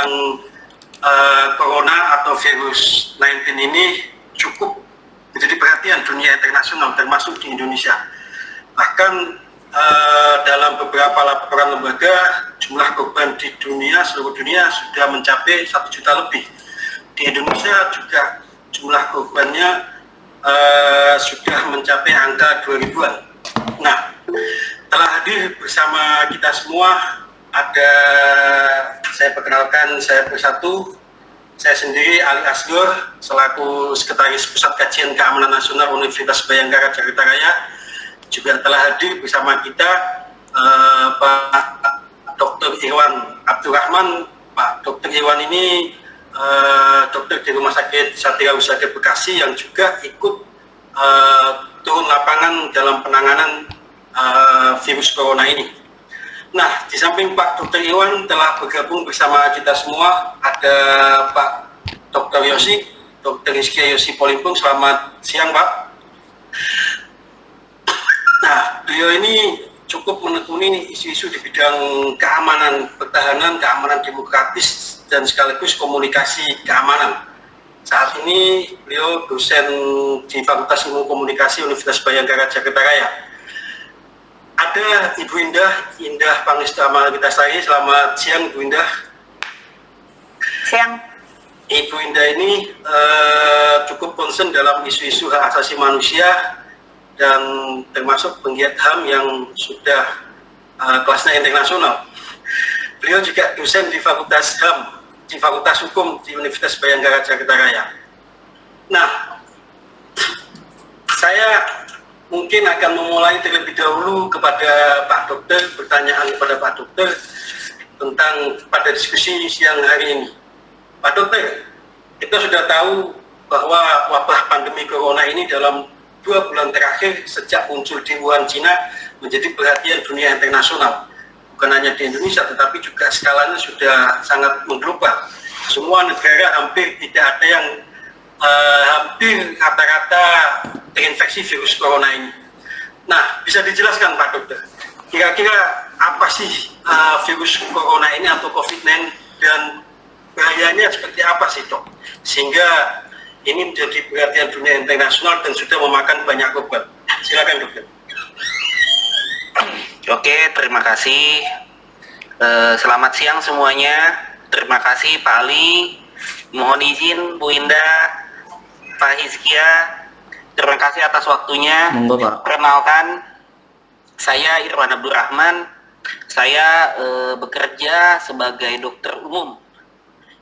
tentang corona atau virus 19 ini cukup menjadi perhatian dunia internasional termasuk di Indonesia. Bahkan dalam beberapa laporan lembaga, jumlah korban di seluruh dunia sudah mencapai 1 juta lebih. Di Indonesia juga jumlah korbannya sudah mencapai angka 2000-an. Nah, telah hadir bersama kita semua ada, saya perkenalkan, saya bersatu, saya sendiri Ali Asgor selaku Sekretaris Pusat Kajian Keamanan Nasional Universitas Bayangkara Jakarta Raya. Juga telah hadir bersama kita Pak Dr. Irwan Abdurrahman. Pak Dr. Irwan ini dokter di Rumah Sakit Satria Husada Bekasi yang juga ikut turun lapangan dalam penanganan virus corona ini. Nah, di samping Pak Dr. Irwan telah bergabung bersama kita semua ada Pak Dr. Yosi, Dr. Rizky Yosi Polimpung. Selamat siang, Pak. Nah, beliau ini cukup menekuni isu-isu di bidang keamanan, pertahanan, keamanan demokratis, dan sekaligus komunikasi keamanan. Saat ini beliau dosen di Fakultas Ilmu Komunikasi Universitas Bayangkara Jakarta Raya. Ada Ibu Indah Pangesta Amalitasari. Selamat siang, Bu Indah. Siang. Ibu Indah ini cukup concern dalam isu-isu hak asasi manusia dan termasuk penggiat HAM yang sudah kelasnya internasional. Beliau juga dosen di Fakultas HAM, di Fakultas Hukum di Universitas Bayangkara Jakarta Raya. Nah, saya mungkin akan memulai terlebih dahulu kepada Pak Dokter, pertanyaan kepada Pak Dokter tentang pada diskusi siang hari ini. Pak Dokter, kita sudah tahu bahwa wabah pandemi corona ini dalam 2 bulan terakhir sejak muncul di Wuhan, Cina menjadi perhatian dunia internasional. Bukan hanya di Indonesia, tetapi juga skalanya sudah sangat mengglobal. Semua negara hampir tidak ada yang hampir rata-rata terinfeksi virus corona ini. Nah, bisa dijelaskan Pak Dokter, kira-kira apa sih virus corona ini atau COVID-19 dan bahayanya seperti apa sih, Dok? Sehingga ini menjadi perhatian dunia internasional dan sudah memakan banyak korban. Silakan, Dokter. Oke, terima kasih. Selamat siang semuanya. Terima kasih Pak Ali. Mohon izin Bu Indah, Pak Hizkia. Terima kasih atas waktunya. Monggo, Pak. Perkenalkan, saya Irwan Abdurrahman. Saya bekerja sebagai dokter umum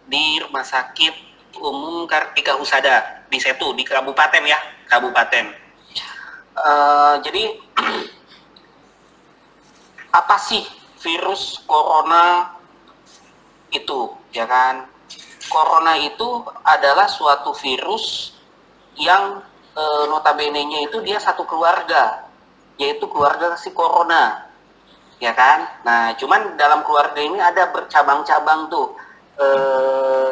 di Rumah Sakit Umum Kartika Husada di Setu, di Kabupaten ya, Kabupaten. Jadi apa sih virus corona itu, ya kan? Corona itu adalah suatu virus yang notabene-nya itu dia satu keluarga, yaitu keluarga si corona, ya kan? Nah, cuman dalam keluarga ini ada bercabang-cabang tuh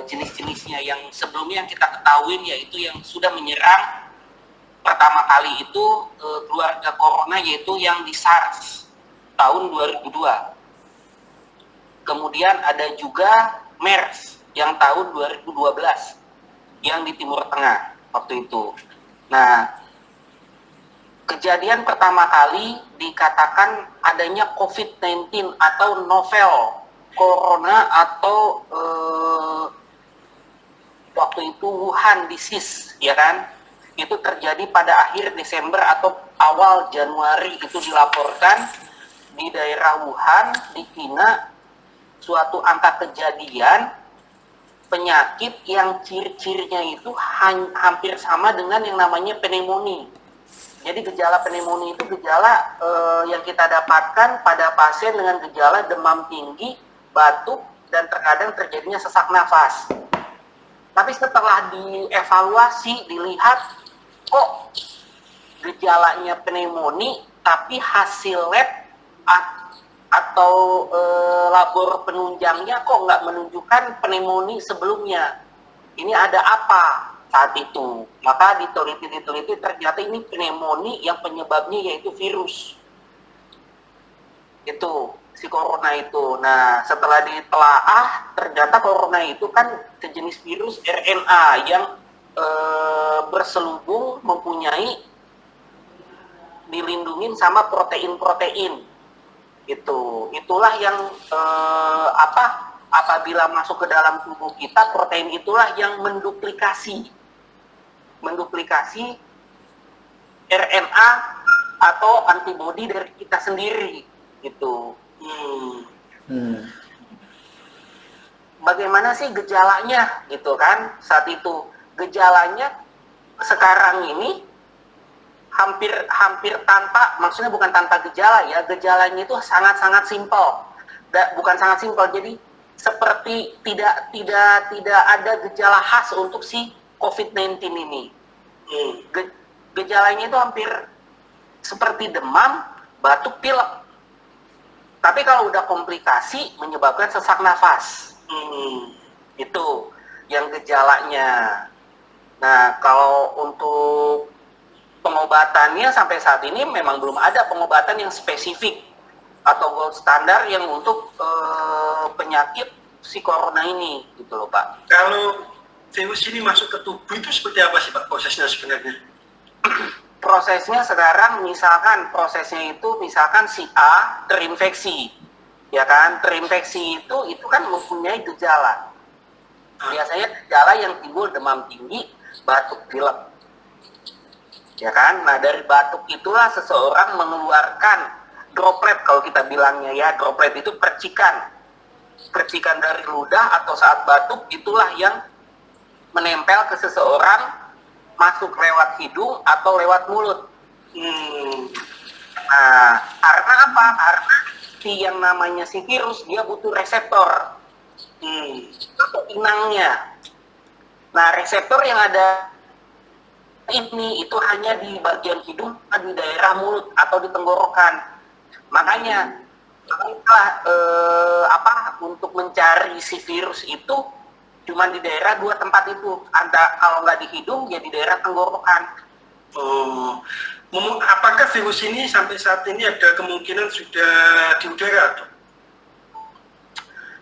jenis-jenisnya yang sebelumnya yang kita ketahui, yaitu yang sudah menyerang pertama kali itu keluarga corona, yaitu yang di SARS tahun 2002. Kemudian ada juga MERS yang tahun 2012 yang di Timur Tengah waktu itu. Nah, kejadian pertama kali dikatakan adanya COVID-19 atau novel corona atau waktu itu Wuhan disease, ya kan? Itu terjadi pada akhir Desember atau awal Januari, itu dilaporkan di daerah Wuhan di China suatu angka kejadian penyakit yang ciri-cirinya itu hampir sama dengan yang namanya pneumonia. Jadi gejala pneumonia itu gejala yang kita dapatkan pada pasien dengan gejala demam tinggi, batuk, dan terkadang terjadinya sesak nafas. Tapi setelah dievaluasi, dilihat kok gejalanya pneumonia, tapi hasil lab atau labor penunjangnya kok nggak menunjukkan pneumonia sebelumnya. Ini ada apa saat itu? Maka diteliti ternyata ini pneumonia yang penyebabnya yaitu virus. Itu. si corona itu. Nah, setelah ditelaah, ternyata corona itu kan sejenis virus RNA yang berselubung mempunyai dilindungin sama protein-protein. Itulah yang apabila masuk ke dalam tubuh kita, protein itulah yang menduplikasi RNA atau antibodi dari kita sendiri gitu. Bagaimana sih gejalanya gitu kan saat itu? Gejalanya sekarang ini hampir tanpa, maksudnya bukan tanpa gejala ya, gejalanya itu sangat-sangat simpel. Bukan sangat simpel, jadi seperti tidak ada gejala khas untuk si COVID-19 ini. Gejalanya itu hampir seperti demam, batuk, pilek. Tapi kalau udah komplikasi menyebabkan sesak nafas. Itu yang gejalanya. Nah, kalau untuk pengobatannya sampai saat ini memang belum ada pengobatan yang spesifik atau gold standar yang untuk penyakit si corona ini, gitu loh Pak. Kalau virus ini masuk ke tubuh itu seperti apa sih Pak prosesnya sebenarnya? Prosesnya sekarang misalkan misalkan si A terinfeksi, ya kan? Terinfeksi itu kan mempunyai gejala. Biasanya gejala yang timbul demam tinggi, batuk, pilek, ya kan? Nah, dari batuk itulah seseorang mengeluarkan droplet, kalau kita bilangnya ya, droplet itu percikan dari ludah atau saat batuk, itulah yang menempel ke seseorang, masuk lewat hidung atau lewat mulut. Nah, karena apa? Karena yang namanya si virus dia butuh reseptor atau inangnya. Nah, reseptor yang ada ini itu hanya di bagian hidung, di daerah mulut atau di tenggorokan. Makanya untuk mencari si virus itu cuma di daerah dua tempat itu. Kalau nggak di hidung ya di daerah tenggorokan. Apakah virus ini sampai saat ini ada kemungkinan sudah di udara?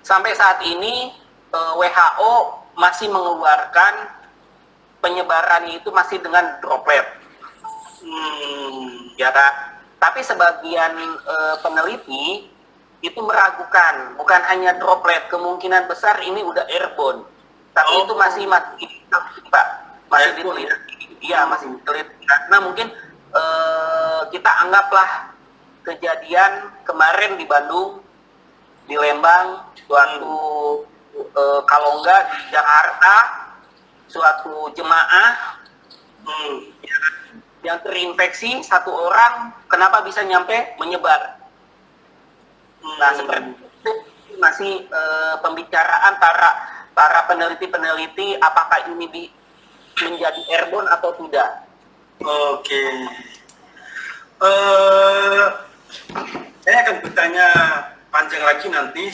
Sampai saat ini WHO masih mengeluarkan penyebaran itu masih dengan droplet. Ya kan? Tapi sebagian peneliti itu meragukan, bukan hanya droplet, kemungkinan besar ini udah airborne. Tapi itu masih Pak, masih diteliti. Iya, masih diteliti. Karena mungkin kita anggaplah kejadian kemarin di Bandung, di Lembang, suatu kalau enggak di Jakarta, suatu jemaah yang terinfeksi satu orang, kenapa bisa nyampe menyebar? Nah, seperti itu masih pembicaraan para peneliti apakah ini menjadi airborne atau tidak. Oke. Saya akan bertanya panjang lagi nanti,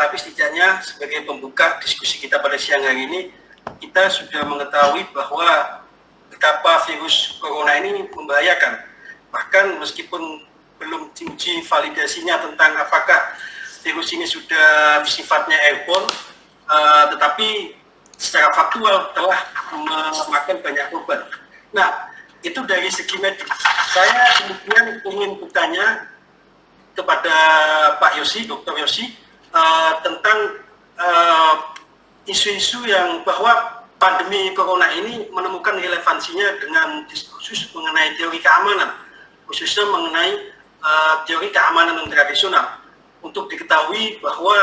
tapi setidaknya sebagai pembuka diskusi kita pada siang hari ini, kita sudah mengetahui bahwa betapa virus corona ini membahayakan. Bahkan meskipun belum diuji validasinya tentang apakah virus ini sudah sifatnya airborne, tetapi secara faktual telah memakan banyak korban. Nah, itu dari segi medis. Saya kemudian ingin bertanya kepada Pak Yosi, Dr. Yosi, tentang isu-isu yang bahwa pandemi corona ini menemukan relevansinya dengan diskursus mengenai teori keamanan, khususnya mengenai teori keamanan yang tradisional. Untuk diketahui bahwa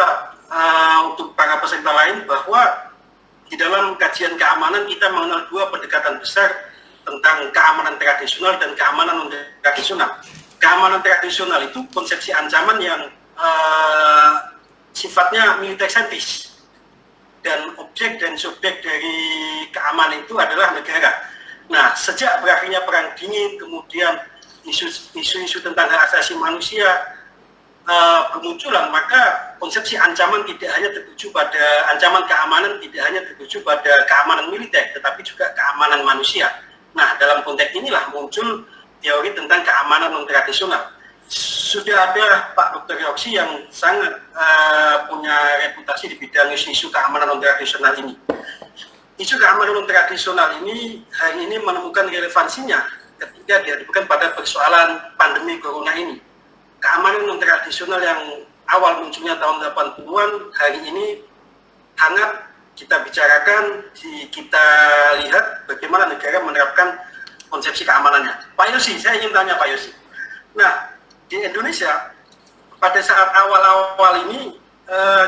untuk para peserta lain bahwa di dalam kajian keamanan kita mengenal dua pendekatan besar tentang keamanan tradisional dan keamanan non tradisional. Keamanan tradisional itu konsepsi ancaman yang sifatnya militer sentis, dan objek dan subjek dari keamanan itu adalah negara. Nah, sejak berakhirnya perang dingin, kemudian isu-isu tentang hak asasi manusia bermunculan, maka konsepsi ancaman tidak hanya tertuju pada ancaman keamanan, tidak hanya tertuju pada keamanan militer, tetapi juga keamanan manusia. Nah, dalam konteks inilah muncul teori tentang keamanan non tradisional. sudah ada Pak Dr. Yoksi yang sangat punya reputasi di bidang isu-isu keamanan non tradisional ini. Isu keamanan non tradisional ini hari ini menemukan relevansinya ketika dihadapkan pada persoalan pandemi corona ini. Keamanan non tradisional yang awal munculnya tahun 80-an hari ini hangat kita bicarakan, kita lihat bagaimana negara menerapkan konsepsi keamanannya. Pak Yosi, saya ingin tanya Pak Yosi. Nah, di Indonesia pada saat awal-awal ini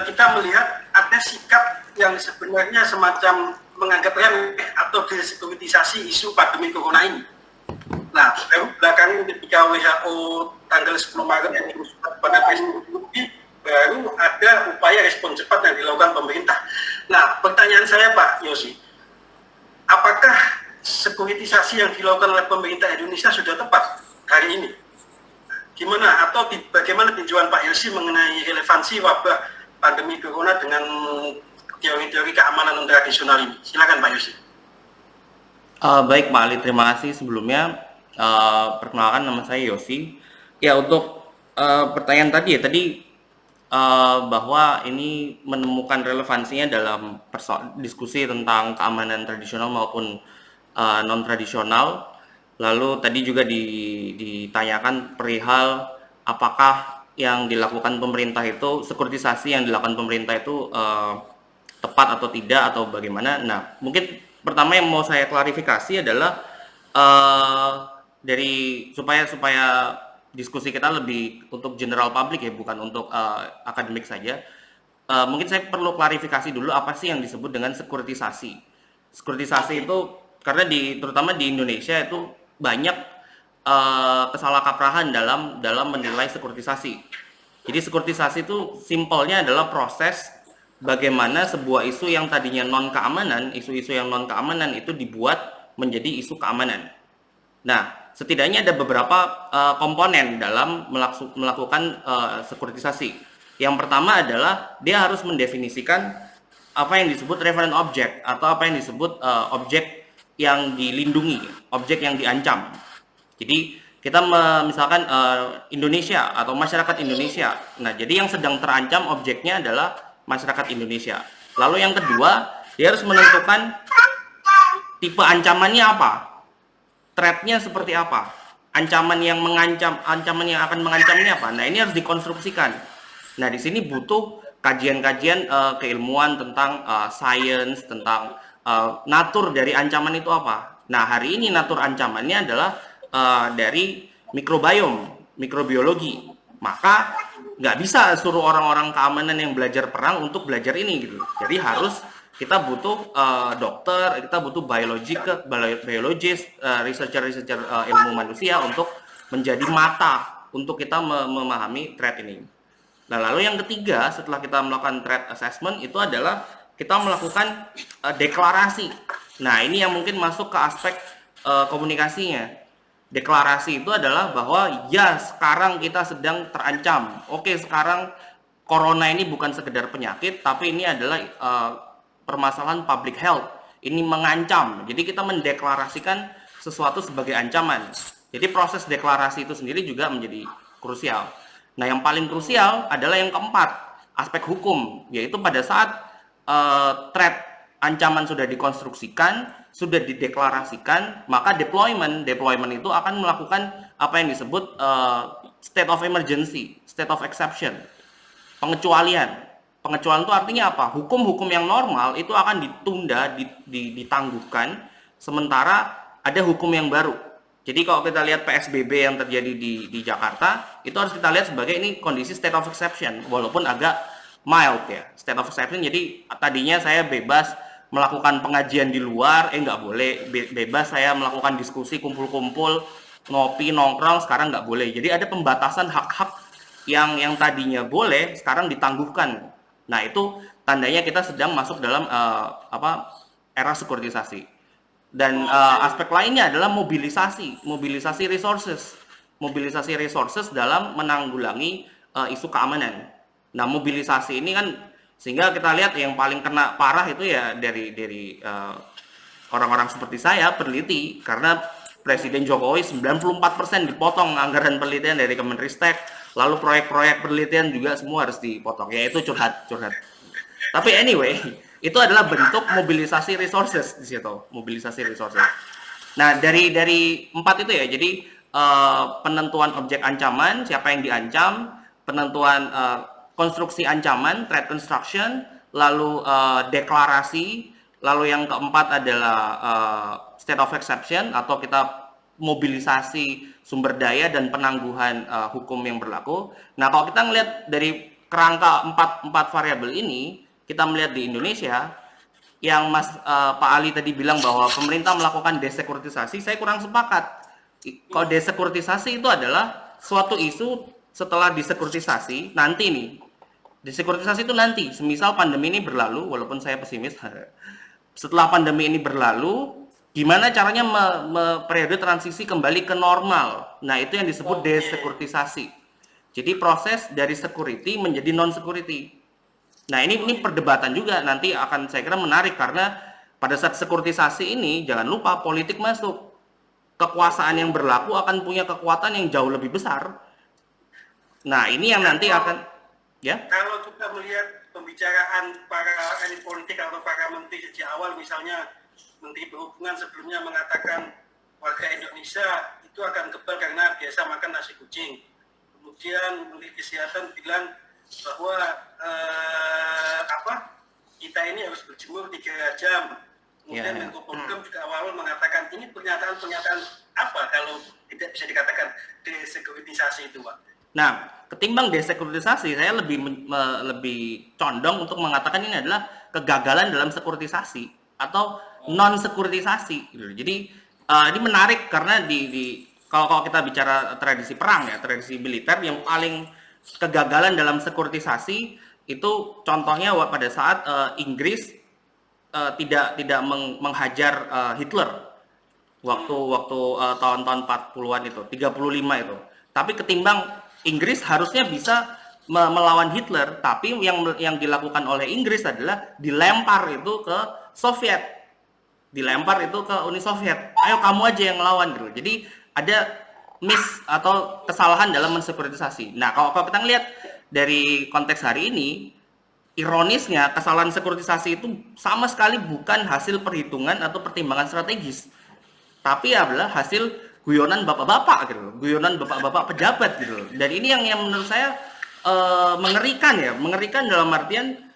kita melihat ada sikap yang sebenarnya semacam menganggap remeh atau desekuritisasi isu pandemi corona ini. Nah, baru belakangan ketika WHO tanggal 10 Maret yang diusulkan pada Presiden Jokowi, baru ada upaya respon cepat yang dilakukan pemerintah. Nah, pertanyaan saya Pak Yosi, apakah sekuritisasi yang dilakukan oleh pemerintah Indonesia sudah tepat hari ini? Gimana atau bagaimana tinjauan Pak Yosi mengenai relevansi wabah pandemi corona dengan teori-teori keamanan non tradisional ini? Silakan Pak Yosi. Baik Pak Ali, terima kasih sebelumnya. Perkenalkan, nama saya Yosi. Ya, untuk pertanyaan tadi bahwa ini menemukan relevansinya dalam diskusi tentang keamanan tradisional maupun non tradisional. Lalu tadi juga ditanyakan perihal apakah yang dilakukan pemerintah itu, sekuritisasi yang dilakukan pemerintah itu tepat atau tidak atau bagaimana. Nah, mungkin pertama yang mau saya klarifikasi adalah supaya diskusi kita lebih untuk general public ya, bukan untuk akademik saja. Mungkin saya perlu klarifikasi dulu apa sih yang disebut dengan sekuritisasi. Sekuritisasi itu karena terutama di Indonesia itu banyak kesalahkaprahan dalam menilai sekuritisasi. Jadi sekuritisasi itu simpelnya adalah proses bagaimana sebuah isu yang tadinya non keamanan, isu-isu yang non keamanan itu dibuat menjadi isu keamanan. Nah, setidaknya ada beberapa komponen dalam melakukan sekuritisasi. Yang pertama adalah dia harus mendefinisikan apa yang disebut reference object atau apa yang disebut objek yang dilindungi, objek yang diancam. Jadi kita misalkan Indonesia atau masyarakat Indonesia. Nah, jadi yang sedang terancam objeknya adalah masyarakat Indonesia. Lalu yang kedua, dia harus menentukan tipe ancamannya apa, threat-nya seperti apa, ancaman yang akan mengancam ini apa. Nah, ini harus dikonstruksikan. Nah, di sini butuh kajian-kajian keilmuan tentang sains, tentang natur dari ancaman itu apa. Nah, hari ini natur ancamannya adalah dari mikrobiologi. Maka nggak bisa suruh orang-orang keamanan yang belajar perang untuk belajar ini gitu. Jadi harus kita butuh dokter, kita butuh biologis, researcher ilmu manusia untuk menjadi mata untuk kita memahami threat ini. Nah, lalu yang ketiga setelah kita melakukan threat assessment itu adalah kita melakukan deklarasi. Nah, ini yang mungkin masuk ke aspek komunikasinya. Deklarasi itu adalah bahwa ya sekarang kita sedang terancam. Oke, sekarang corona ini bukan sekedar penyakit, tapi ini adalah permasalahan public health. Ini mengancam. Jadi kita mendeklarasikan sesuatu sebagai ancaman. Jadi proses deklarasi itu sendiri juga menjadi krusial. Nah, yang paling krusial adalah yang keempat, aspek hukum, yaitu pada saat threat ancaman sudah dikonstruksikan, sudah dideklarasikan, maka deployment itu akan melakukan apa yang disebut state of emergency, state of exception, pengecualian. Pengecualian itu artinya apa? Hukum-hukum yang normal itu akan ditunda, ditangguhkan, sementara ada hukum yang baru. Jadi kalau kita lihat PSBB yang terjadi di Jakarta, itu harus kita lihat sebagai ini kondisi state of exception, walaupun agak mild ya, state of exception. Jadi tadinya saya bebas melakukan pengajian di luar, nggak boleh. Bebas saya melakukan diskusi, kumpul-kumpul, ngopi, nongkrong, sekarang nggak boleh. Jadi ada pembatasan hak-hak yang tadinya boleh, sekarang ditangguhkan. Nah, itu tandanya kita sedang masuk dalam era sekuritisasi. Dan aspek lainnya adalah mobilisasi resources dalam menanggulangi isu keamanan. Nah, mobilisasi ini kan sehingga kita lihat yang paling kena parah itu ya dari orang-orang seperti saya, peneliti, karena Presiden Jokowi 94% dipotong anggaran penelitian dari Kemenristek, lalu proyek-proyek penelitian juga semua harus dipotong. Ya itu curhat. Tapi anyway, itu adalah bentuk mobilisasi resources di situ, mobilisasi resources. Nah, dari 4 itu ya, jadi penentuan objek ancaman, siapa yang diancam, penentuan konstruksi ancaman, threat construction, lalu deklarasi, lalu yang keempat adalah state of exception atau kita mobilisasi sumber daya dan penangguhan hukum yang berlaku. Nah, kalau kita ngelihat dari kerangka empat variabel ini, kita melihat di Indonesia yang Pak Ali tadi bilang bahwa pemerintah melakukan desekuritisasi, saya kurang sepakat. Kalau desekuritisasi itu adalah suatu isu setelah desekuritisasi nanti nih. Desekuritisasi itu nanti, semisal pandemi ini berlalu, walaupun saya pesimis, setelah pandemi ini berlalu, gimana caranya periode transisi kembali ke normal. Nah, itu yang disebut desekuritisasi. Jadi proses dari security menjadi non-security. Nah, ini perdebatan juga nanti akan saya kira menarik karena pada saat sekuritisasi ini jangan lupa politik masuk. Kekuasaan yang berlaku akan punya kekuatan yang jauh lebih besar. Nah, ini yang nanti akan ya. Kalau kita melihat pembicaraan para elit politik atau para menteri sejak awal, misalnya Menteri Perhubungan sebelumnya mengatakan warga Indonesia itu akan kebal karena biasa makan nasi kucing. Kemudian Menteri Kesehatan bilang bahwa kita ini harus berjemur 3 jam. Kemudian Menko Polhukam juga awal mengatakan ini pernyataan apa kalau tidak bisa dikatakan desekuritisasi itu, Pak? Nah, ketimbang desekuritisasi, saya lebih condong untuk mengatakan ini adalah kegagalan dalam sekuritisasi atau non-sekuritisasi. Jadi ini menarik karena kalau kita bicara tradisi perang ya, tradisi militer yang paling kegagalan dalam sekuritisasi itu contohnya pada saat Inggris tidak menghajar Hitler waktu tahun-tahun 40-an itu, 35 itu. Tapi ketimbang Inggris harusnya bisa melawan Hitler, tapi yang dilakukan oleh Inggris adalah dilempar itu ke Soviet. Dilempar itu ke Uni Soviet. Ayo kamu aja yang lawan gitu. Jadi ada miss atau kesalahan dalam mensekuritisasi. Nah, kalau kita ngelihat dari konteks hari ini, ironisnya kesalahan sekuritisasi itu sama sekali bukan hasil perhitungan atau pertimbangan strategis, tapi adalah hasil guyonan bapak-bapak gitu, guyonan bapak-bapak pejabat gitu. Dan ini yang menurut saya mengerikan dalam artian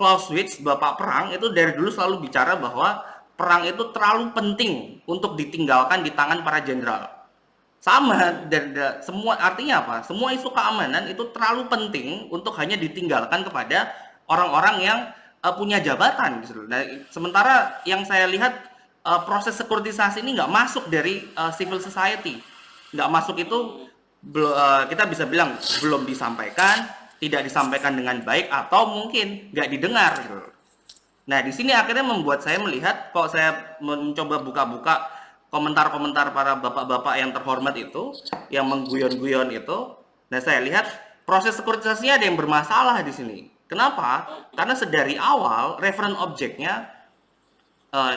Clausewitz, bapak perang itu dari dulu selalu bicara bahwa perang itu terlalu penting untuk ditinggalkan di tangan para jenderal. Sama, dan semua artinya apa? Semua isu keamanan itu terlalu penting untuk hanya ditinggalkan kepada orang-orang yang punya jabatan gitu. Nah, sementara yang saya lihat proses sekuritisasi ini nggak masuk dari civil society, nggak masuk itu kita bisa bilang belum disampaikan, tidak disampaikan dengan baik atau mungkin nggak didengar gitu. Nah, di sini akhirnya membuat saya melihat, kalau saya mencoba buka-buka komentar-komentar para bapak-bapak yang terhormat itu, yang mengguyon-guyon itu, nah saya lihat proses sekuritisasinya ada yang bermasalah di sini. Kenapa? Karena sedari awal reference objeknya,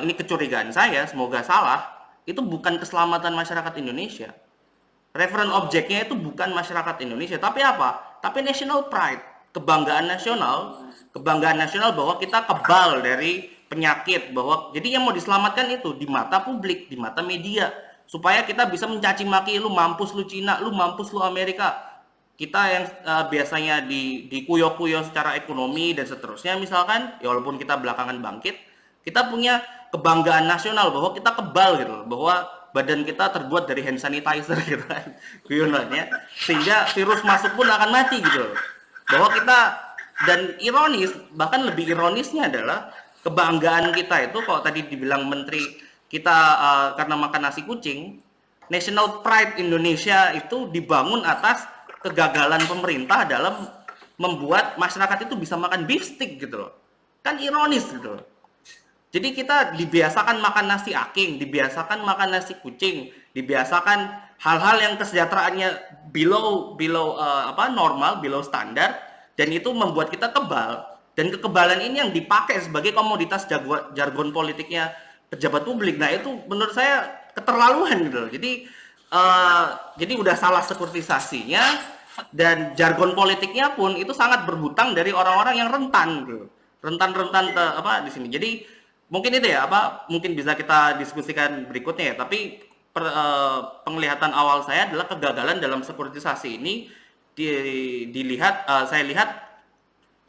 ini kecurigaan saya, semoga salah, itu bukan keselamatan masyarakat Indonesia. Reference objeknya itu bukan masyarakat Indonesia, tapi apa? Tapi national pride, kebanggaan nasional bahwa kita kebal dari penyakit, bahwa jadi yang mau diselamatkan itu di mata publik, di mata media, supaya kita bisa mencaci maki, lu mampus lu Cina, lu mampus lu Amerika. Kita yang biasanya dikuyo-kuyo secara ekonomi dan seterusnya misalkan, ya walaupun kita belakangan bangkit, kita punya kebanggaan nasional bahwa kita kebal gitu, bahwa badan kita terbuat dari hand sanitizer gitu kan, guyonannya, sehingga virus masuk pun akan mati gitu. Bahwa kita, dan ironis, bahkan lebih ironisnya adalah kebanggaan kita itu, kalau tadi dibilang menteri kita karena makan nasi kucing, national pride Indonesia itu dibangun atas kegagalan pemerintah dalam membuat masyarakat itu bisa makan beef stick gitu loh. Kan ironis gitu loh. Jadi kita dibiasakan makan nasi aking, dibiasakan makan nasi kucing, dibiasakan hal-hal yang kesejahteraannya below normal, below standar, dan itu membuat kita kebal. Dan kekebalan ini yang dipakai sebagai komoditas jargon politiknya pejabat publik. Nah, itu menurut saya keterlaluan gitu loh. Jadi udah salah sekuritisasinya, dan jargon politiknya pun itu sangat berhutang dari orang-orang yang rentan gitu. Rentan-rentan di sini. Jadi mungkin itu ya mungkin bisa kita diskusikan berikutnya ya, tapi penglihatan awal saya adalah kegagalan dalam sekuritisasi ini saya lihat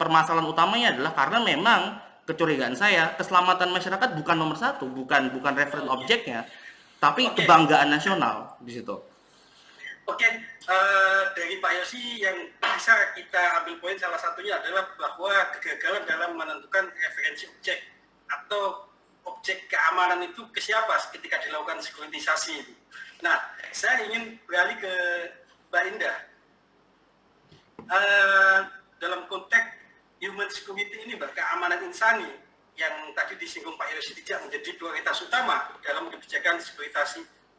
permasalahan utamanya adalah karena memang kecurigaan saya, keselamatan masyarakat bukan nomor satu, bukan reference objeknya, tapi kebanggaan nasional di situ. Oke, dari Pak Yosi yang bisa kita ambil poin salah satunya adalah bahwa kegagalan dalam menentukan referensi objek atau objek keamanan itu ke siapa ketika dilakukan sekuritisasi itu. Nah, saya ingin beralih ke Mbak Indah. Dalam konteks human security ini, Mbak, keamanan insani yang tadi disinggung Pak Yosi tidak menjadi prioritas utama dalam kebijakan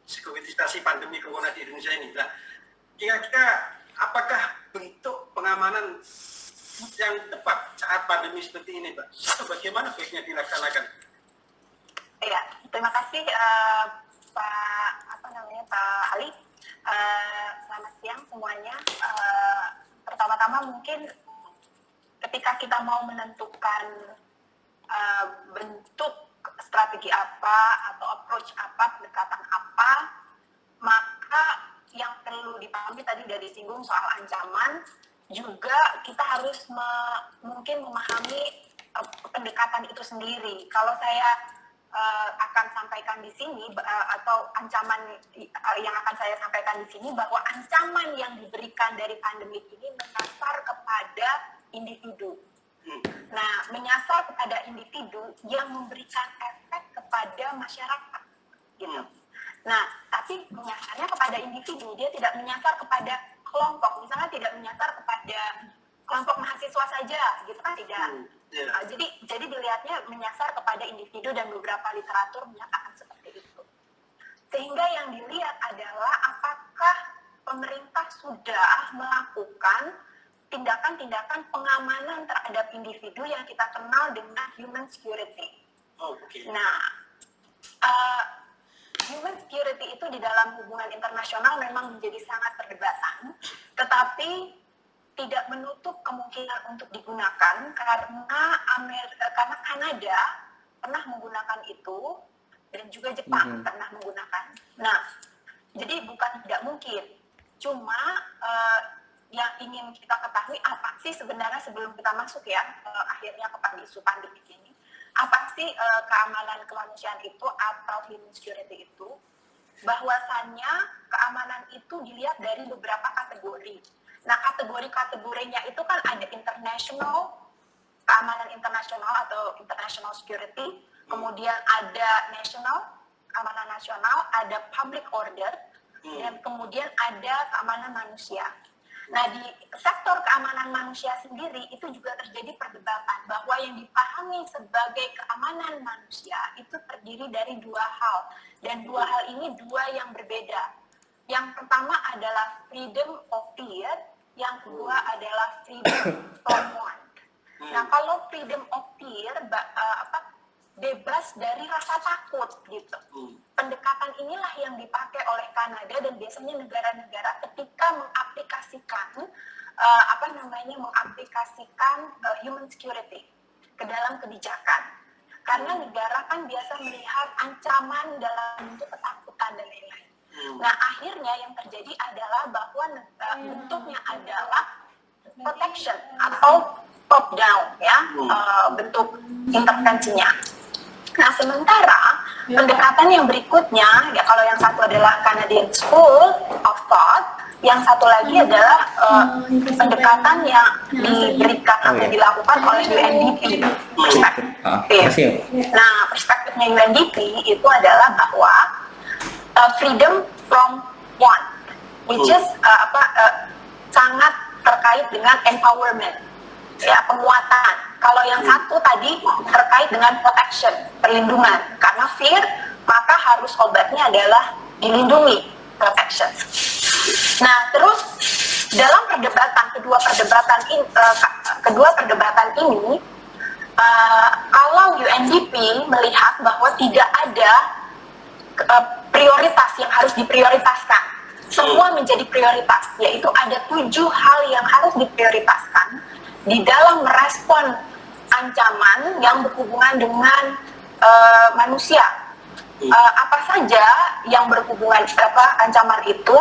sekuritisasi pandemi corona di Indonesia ini. Nah, kira-kira apakah bentuk pengamanan yang tepat saat pandemi seperti ini, Pak? Atau bagaimana baiknya dilaksanakan? Ya, terima kasih Pak Ali. Selamat siang semuanya. Pertama-tama mungkin ketika kita mau menentukan bentuk strategi apa atau approach apa, pendekatan apa, maka yang perlu dipahami tadi dari singgung soal ancaman, juga kita harus mungkin memahami pendekatan itu sendiri. Kalau saya akan sampaikan di sini atau ancaman yang akan saya sampaikan di sini, bahwa ancaman yang diberikan dari pandemi ini menyasar kepada individu. Nah, menyasar kepada individu yang memberikan efek kepada masyarakat, gitu. Nah, tapi menyasarnya kepada individu, dia tidak menyasar kepada kelompok, misalnya tidak menyasar kepada kelompok mahasiswa saja, gitu kan, tidak. Jadi dilihatnya menyasar kepada individu, dan beberapa literatur menyatakan seperti itu. Sehingga yang dilihat adalah apakah pemerintah sudah melakukan tindakan-tindakan pengamanan terhadap individu yang kita kenal dengan human security. Nah, human security itu di dalam hubungan internasional memang menjadi sangat perdebatan, tetapi tidak menutup kemungkinan untuk digunakan karena Kanada pernah menggunakan itu, dan juga Jepang pernah menggunakan. Nah, jadi bukan tidak mungkin, cuma yang ingin kita ketahui apa sih sebenarnya sebelum kita masuk ya akhirnya kepada isu pandemi ini, apa sih keamanan kemanusiaan itu atau human security itu. Bahwasannya keamanan itu dilihat dari beberapa kategori. Nah, kategori-kategorinya itu kan ada international, keamanan internasional atau international security, kemudian ada national, keamanan nasional, ada public order, dan kemudian ada keamanan manusia. Nah, di sektor keamanan manusia sendiri itu juga terjadi perdebatan bahwa yang dipahami sebagai keamanan manusia itu terdiri dari dua hal, dan dua hal ini dua yang berbeda. Yang pertama adalah freedom of fear, yang kedua adalah freedom from want. Nah, kalau freedom of fear bebas dari rasa takut gitu. Pendekatan inilah yang dipakai oleh Kanada, dan biasanya negara-negara ketika mengaplikasikan human security ke dalam kebijakan. Karena negara kan biasa melihat ancaman dalam bentuk ketakutan dan lain-lain. Nah, akhirnya yang terjadi adalah bahwa bentuknya adalah protection atau top down ya, bentuk intervensinya. Nah, sementara pendekatan yang berikutnya, ya kalau yang satu adalah Canadian School of Thought, yang satu lagi adalah pendekatan yang diberikan atau dilakukan oleh UNDP. Perspektif. Nah, perspektifnya UNDP itu adalah bahwa freedom from want, which is sangat terkait dengan empowerment, ya, penguatan. Kalau yang satu tadi terkait dengan protection, perlindungan. Karena fear, maka harus obatnya adalah dilindungi, protection. Nah, terus dalam kedua perdebatan ini, kalau UNDP melihat bahwa tidak ada prioritas yang harus diprioritaskan. Semua menjadi prioritas, yaitu ada 7 hal yang harus diprioritaskan di dalam merespon ancaman yang berhubungan dengan manusia. Apa saja yang berhubungan ancaman itu,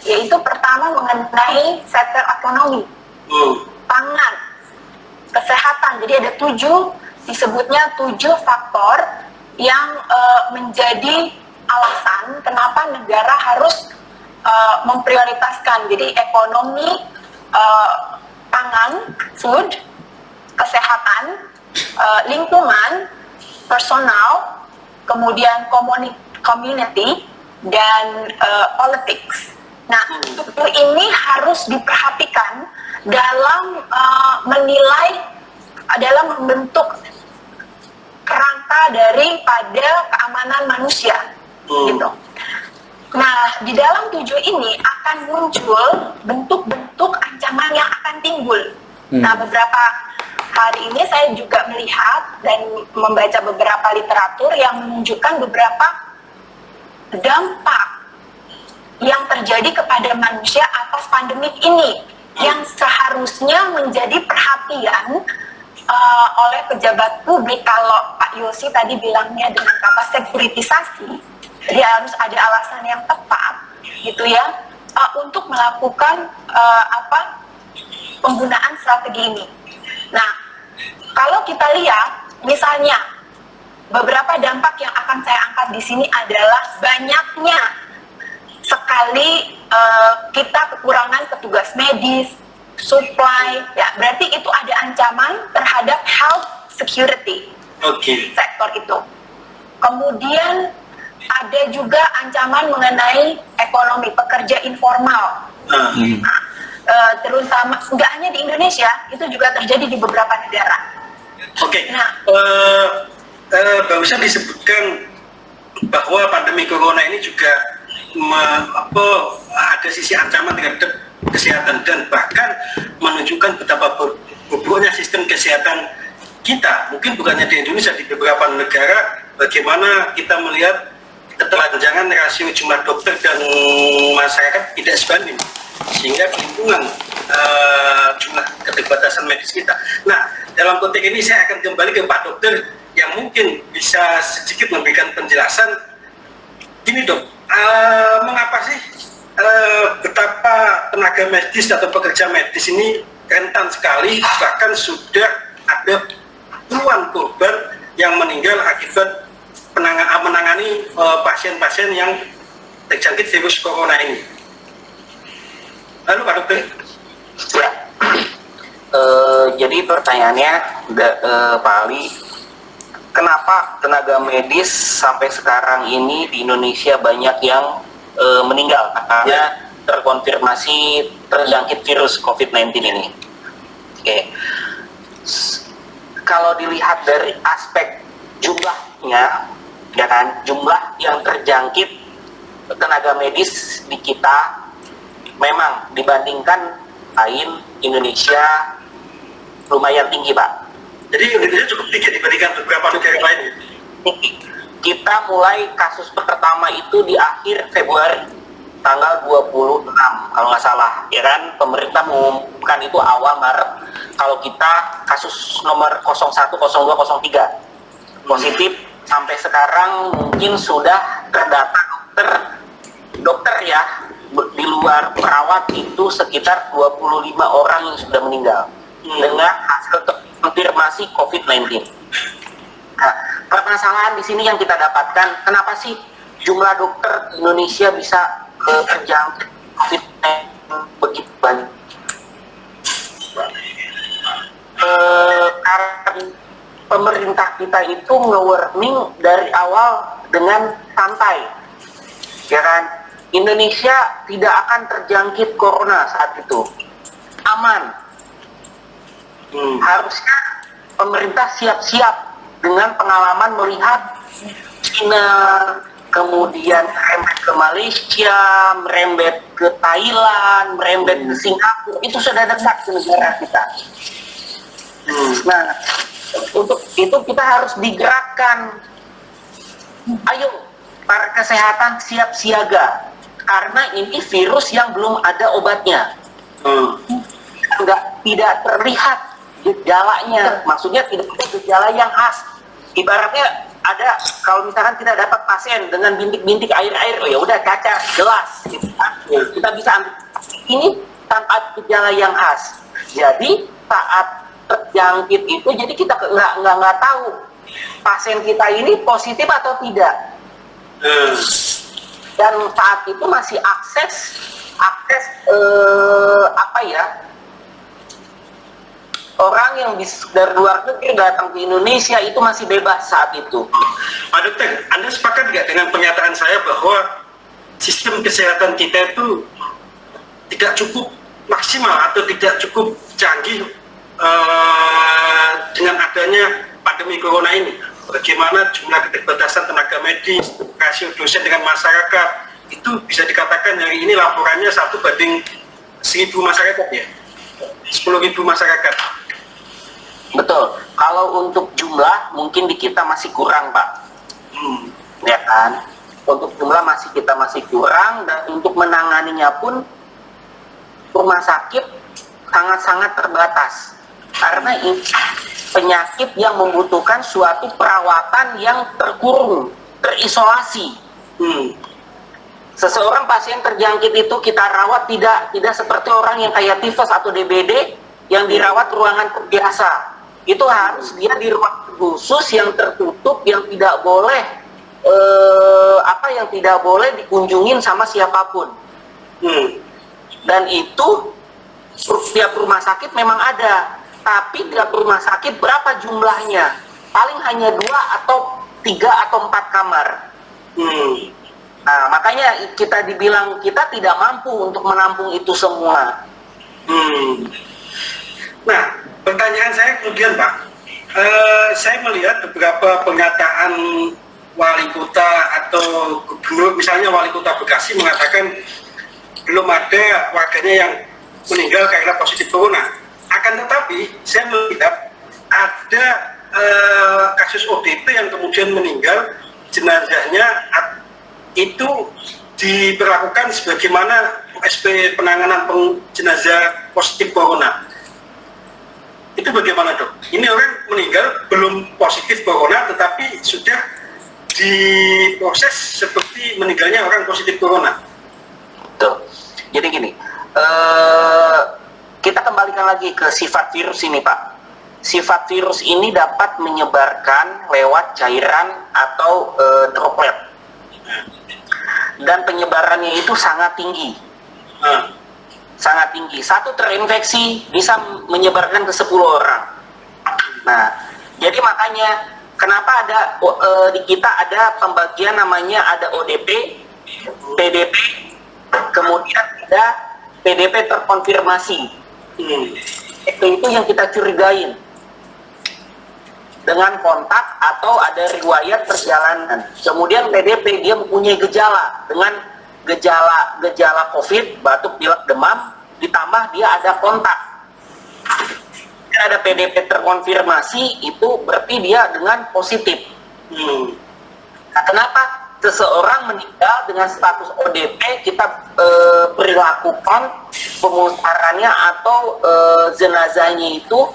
yaitu pertama mengenai sektor ekonomi, pangan, kesehatan. Jadi ada 7, disebutnya 7 faktor yang menjadi alasan kenapa negara harus memprioritaskan. Jadi ekonomi, pangan, food, kesehatan, lingkungan, personal, kemudian community, dan politics. Nah, struktur ini harus diperhatikan dalam menilai, dalam membentuk kerangka daripada keamanan manusia, gitu. Nah, di dalam 7 ini akan muncul bentuk-bentuk ancaman yang akan timbul. Nah, beberapa hari ini saya juga melihat dan membaca beberapa literatur yang menunjukkan beberapa dampak yang terjadi kepada manusia atas pandemik ini, yang seharusnya menjadi perhatian oleh pejabat publik. Kalau Pak Yosi tadi bilangnya dengan kata sekuritisasi, dia harus ada alasan yang tepat, gitu ya, untuk melakukan penggunaan strategi ini. Nah, kalau kita lihat, misalnya beberapa dampak yang akan saya angkat di sini adalah banyaknya sekali kita kekurangan petugas medis, supply, ya berarti itu ada ancaman terhadap health security sektor itu. Kemudian ada juga ancaman mengenai ekonomi, pekerja informal. Terutama nggak hanya di Indonesia, itu juga terjadi di beberapa negara. Nah, barusan disebutkan bahwa pandemi corona ini juga ada sisi ancaman terhadap kesehatan dan bahkan menunjukkan betapa buruknya sistem kesehatan kita. Mungkin bukannya di Indonesia, di beberapa negara, bagaimana kita melihat ketelanjangan rasio jumlah dokter dan masyarakat tidak sebanding, sehingga kelingkungan jumlah keterbatasan medis kita. Nah, dalam konteks ini saya akan kembali ke Pak Dokter yang mungkin bisa sedikit memberikan penjelasan. Gini Dok, mengapa sih betapa tenaga medis atau pekerja medis ini rentan sekali, bahkan sudah ada puluhan korban yang meninggal akibat menangani pasien-pasien yang terjangkit virus corona ini. Lalu Pak Dokter? Ya. Jadi pertanyaannya, Pak Ali, kenapa tenaga medis sampai sekarang ini di Indonesia banyak yang meninggal karena terkonfirmasi terjangkit virus COVID-19 ini? Oke. Kalau dilihat dari aspek jumlahnya, ya kan, jumlah yang terjangkit tenaga medis di kita memang dibandingkan lain Indonesia lumayan tinggi, Pak. Jadi Indonesia cukup tinggi dibandingkan beberapa negara lain. Kita mulai kasus pertama itu di akhir Februari, tanggal 26 kalau nggak salah, ya kan, pemerintah mengumumkan itu awal Maret. Kalau kita kasus nomor 01, 02, 03 positif, sampai sekarang mungkin sudah terdata dokter ya, di luar perawat itu sekitar 25 orang yang sudah meninggal dengan hasil konfirmasi COVID-19. Nah, permasalahan di sini yang kita dapatkan, kenapa sih jumlah dokter di Indonesia bisa terjangkit COVID-19 begitu banyak? Karena pemerintah kita itu nge-warning dari awal dengan santai, ya kan? Indonesia tidak akan terjangkit corona saat itu, aman. Harusnya pemerintah siap-siap dengan pengalaman melihat China, kemudian merembet ke Malaysia, merembet ke Thailand, merembet ke Singapura, itu sudah dekat ke negara kita. Nah, untuk itu kita harus digerakkan. Ayo para kesehatan siap siaga karena ini virus yang belum ada obatnya. Tidak terlihat gejalanya, maksudnya tidak ada gejala yang khas. Ibaratnya ada, kalau misalkan kita dapat pasien dengan bintik-bintik air-air, oh ya udah cacar, jelas gitu kan? Kita bisa ambil. Ini tanpa gejala yang khas. Jadi saat terjangkit itu, jadi kita nggak tahu pasien kita ini positif atau tidak. Dan saat itu masih akses orang yang dari luar negeri datang ke Indonesia itu masih bebas saat itu. Pak Dokter, Anda sepakat nggak dengan pernyataan saya bahwa sistem kesehatan kita itu tidak cukup maksimal atau tidak cukup canggih dengan adanya pandemi corona ini? Bagaimana jumlah keterbatasan tenaga medis, rasio dosen dengan masyarakat, itu bisa dikatakan hari ini laporannya 1/1000 masyarakat ya? 10.000 masyarakat. Betul. Kalau untuk jumlah mungkin di kita masih kurang, Pak. Ya kan? Untuk jumlah kita masih kurang, dan untuk menanganinya pun rumah sakit sangat-sangat terbatas. Karena ini penyakit yang membutuhkan suatu perawatan yang terkurung, terisolasi. Seseorang pasien terjangkit itu kita rawat tidak seperti orang yang kayak tifus atau DBD yang dirawat ruangan biasa. Itu harus dia di ruang khusus yang tertutup, yang tidak boleh yang tidak boleh dikunjungin sama siapapun. Dan itu tiap rumah sakit memang ada, tapi tiap rumah sakit berapa jumlahnya? Paling hanya 2 atau 3 atau 4 kamar. Nah, makanya kita dibilang kita tidak mampu untuk menampung itu semua. Nah, pertanyaan saya kemudian Pak, saya melihat beberapa pernyataan wali kota atau gubernur, misalnya wali kota Bekasi mengatakan belum ada warganya yang meninggal karena positif corona. Akan tetapi saya melihat ada kasus ODP yang kemudian meninggal, jenazahnya itu diperlakukan sebagaimana USP penanganan jenazah positif corona. Itu bagaimana dok? Ini orang meninggal belum positif corona tetapi sudah diproses seperti meninggalnya orang positif corona. Tuh. Jadi gini, kita kembalikan lagi ke sifat virus ini Pak. Sifat virus ini dapat menyebarkan lewat cairan atau droplet. Dan penyebarannya itu sangat tinggi. Sangat tinggi. Satu terinfeksi bisa menyebarkan ke 10 orang. Nah, jadi makanya kenapa ada di kita ada pembagian namanya ada ODP, PDP, kemudian ada PDP terkonfirmasi. Itu yang kita curigain dengan kontak atau ada riwayat perjalanan. Kemudian PDP dia mempunyai gejala dengan gejala COVID, batuk, pilek, demam, ditambah dia ada kontak. Ada PDP terkonfirmasi, itu berarti dia dengan positif. Nah, kenapa seseorang meninggal dengan status ODP kita perilakukan pemusarannya atau jenazahnya itu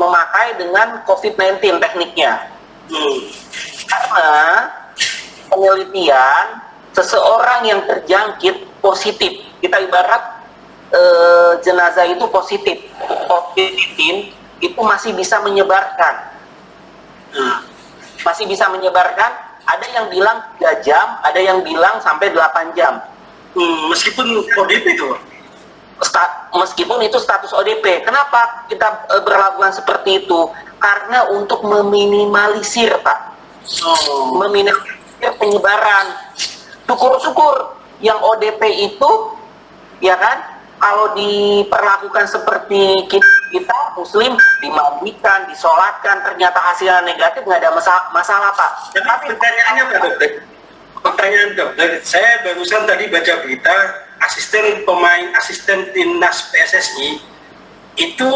memakai dengan COVID-19 tekniknya? Karena penelitian seseorang yang terjangkit positif, kita ibarat jenazah itu positif COVID-19 itu masih bisa menyebarkan. Masih bisa menyebarkan, ada yang bilang 3 jam, ada yang bilang sampai 8 jam. Meskipun ODP itu? Meskipun itu status ODP. Kenapa kita berlakukan seperti itu? Karena untuk meminimalisir Pak. Meminimalisir penyebaran. Syukur-syukur yang ODP itu, ya kan, kalau diperlakukan seperti kita Muslim, dimandikan, disolatkan, ternyata hasilnya negatif, nggak ada masalah Pak. Tapi pertanyaannya Pak Dokter, pertanyaan dokter, saya barusan tadi baca berita asisten timnas PSSI itu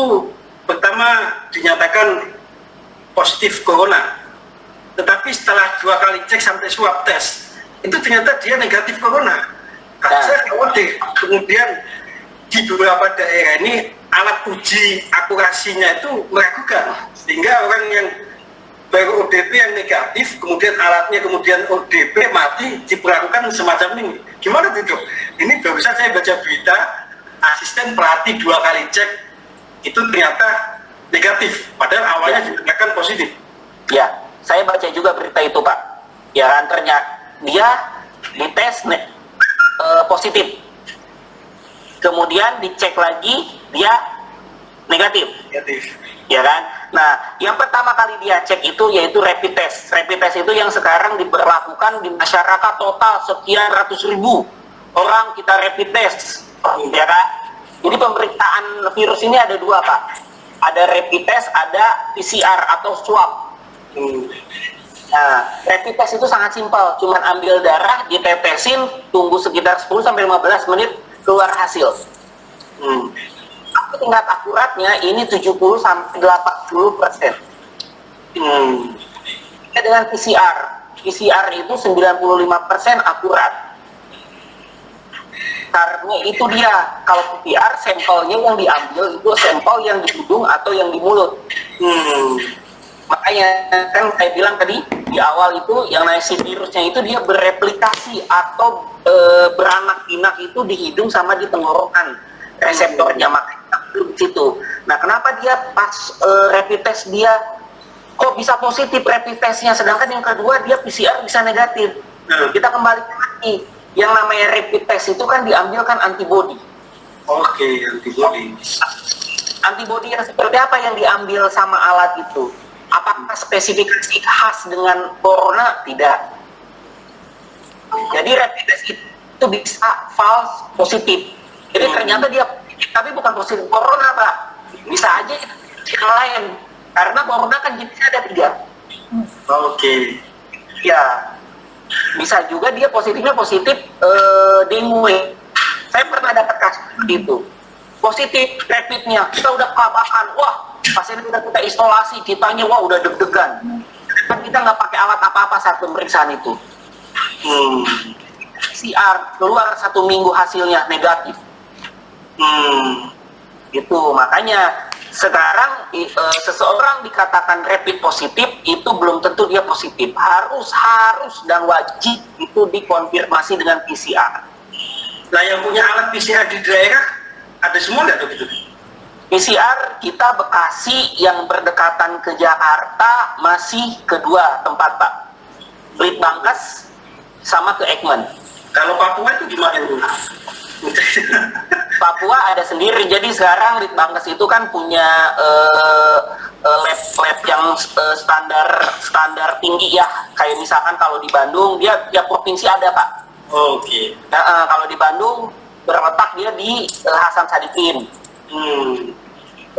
pertama dinyatakan positif corona, tetapi setelah 2 kali cek sampai swab test itu ternyata dia negatif corona. Saya khawatir kemudian di beberapa daerah ini alat uji akurasinya itu meragukan, sehingga orang yang baru ODP yang negatif, kemudian alatnya kemudian ODP mati, diperlakukan semacam ini. Gimana tuh dok? Ini barusan saya baca berita, asisten pelatih 2 kali cek, itu ternyata negatif, padahal awalnya dinyatakan positif. Ya, saya baca juga berita itu Pak. Ya kan, ternyata dia dites positif. Kemudian dicek lagi, dia negatif. Negatif. Ya kan? Nah, yang pertama kali dia cek itu yaitu rapid test. Rapid test itu yang sekarang diberlakukan di masyarakat total sekian ratus ribu orang kita rapid test. Ya kan? Jadi pemeriksaan virus ini ada 2 Pak. Ada rapid test, ada PCR atau swab. Nah, rapid test itu sangat simpel. Cuman ambil darah, ditetesin, tunggu sekitar 10-15 menit, keluar hasil. Tingkat akuratnya ini 70-80%. Dengan PCR itu 95% akurat. Karena itu dia, kalau PCR sampelnya yang diambil itu sampel yang di hidung atau yang di mulut. Makanya kan saya bilang tadi di awal itu yang namanya si virusnya itu dia bereplikasi atau beranak pinak itu di hidung sama di tenggorokan reseptornya, makanya di situ. Nah, kenapa dia pas rapid test dia kok bisa positif rapid testnya, sedangkan yang kedua dia PCR bisa negatif? Kita kembali lagi, yang namanya rapid test itu kan diambil kan antibody. Oke, antibody. Antibody yang seperti apa yang diambil sama alat itu? Apakah spesifikasi khas dengan corona? Tidak. Jadi rapid test itu bisa false positif. Jadi ternyata dia positif, tapi bukan positif corona Pak. Bisa aja itu yang lain. Karena corona kan jenisnya ada 3. Oke. Ya. Bisa juga dia positifnya positif dengue. Saya pernah dapat kasus itu. Positif rapidnya, kita udah kabakan, wah pasien udah kita isolasi, kitanya wah udah deg-degan. Kan kita nggak pakai alat apa-apa saat pemeriksaan itu. PCR keluar 1 minggu hasilnya negatif. Itu makanya sekarang seseorang dikatakan rapid positif itu belum tentu dia positif. Harus dan wajib itu dikonfirmasi dengan PCR. Nah, yang punya alat PCR di daerah ada semua nggak dok itu? PCR kita Bekasi yang berdekatan ke Jakarta masih kedua tempat Pak. Litbangkes sama ke Ekmen. Kalau Papua itu gimana itu? Papua ada sendiri. Jadi sekarang Litbangkes itu kan punya lab yang standar tinggi ya. Kayak misalkan kalau di Bandung dia tiap provinsi ada Pak. Oke. Nah, kalau di Bandung berletak dia di Hasan Sadikin.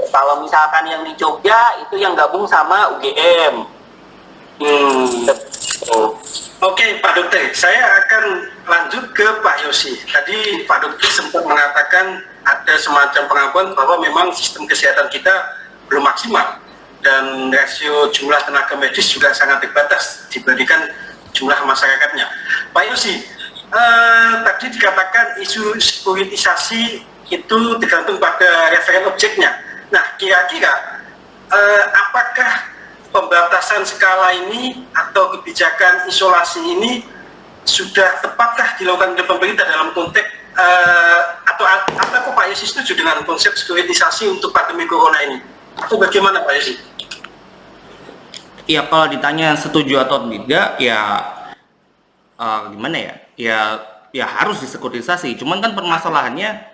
Kalau misalkan yang di Jogja itu yang gabung sama UGM. Oke Pak Dokter, saya akan lanjut ke Pak Yosi. Tadi Pak Dokter sempat mengatakan ada semacam pengakuan bahwa memang sistem kesehatan kita belum maksimal dan rasio jumlah tenaga medis juga sangat terbatas dibandingkan jumlah masyarakatnya. Pak Yosi, tadi dikatakan isu sekuritisasi itu tergantung pada referen objeknya. Nah, kira-kira apakah pembatasan skala ini atau kebijakan isolasi ini sudah tepatkah dilakukan oleh pemerintah dalam konteks atau Pak Yosi setuju dengan konsep sekuritisasi untuk pandemi corona ini? Atau bagaimana Pak Yosi? Ya kalau ditanya setuju atau tidak ya gimana ya? Ya harus disekuritisasi. Cuman kan permasalahannya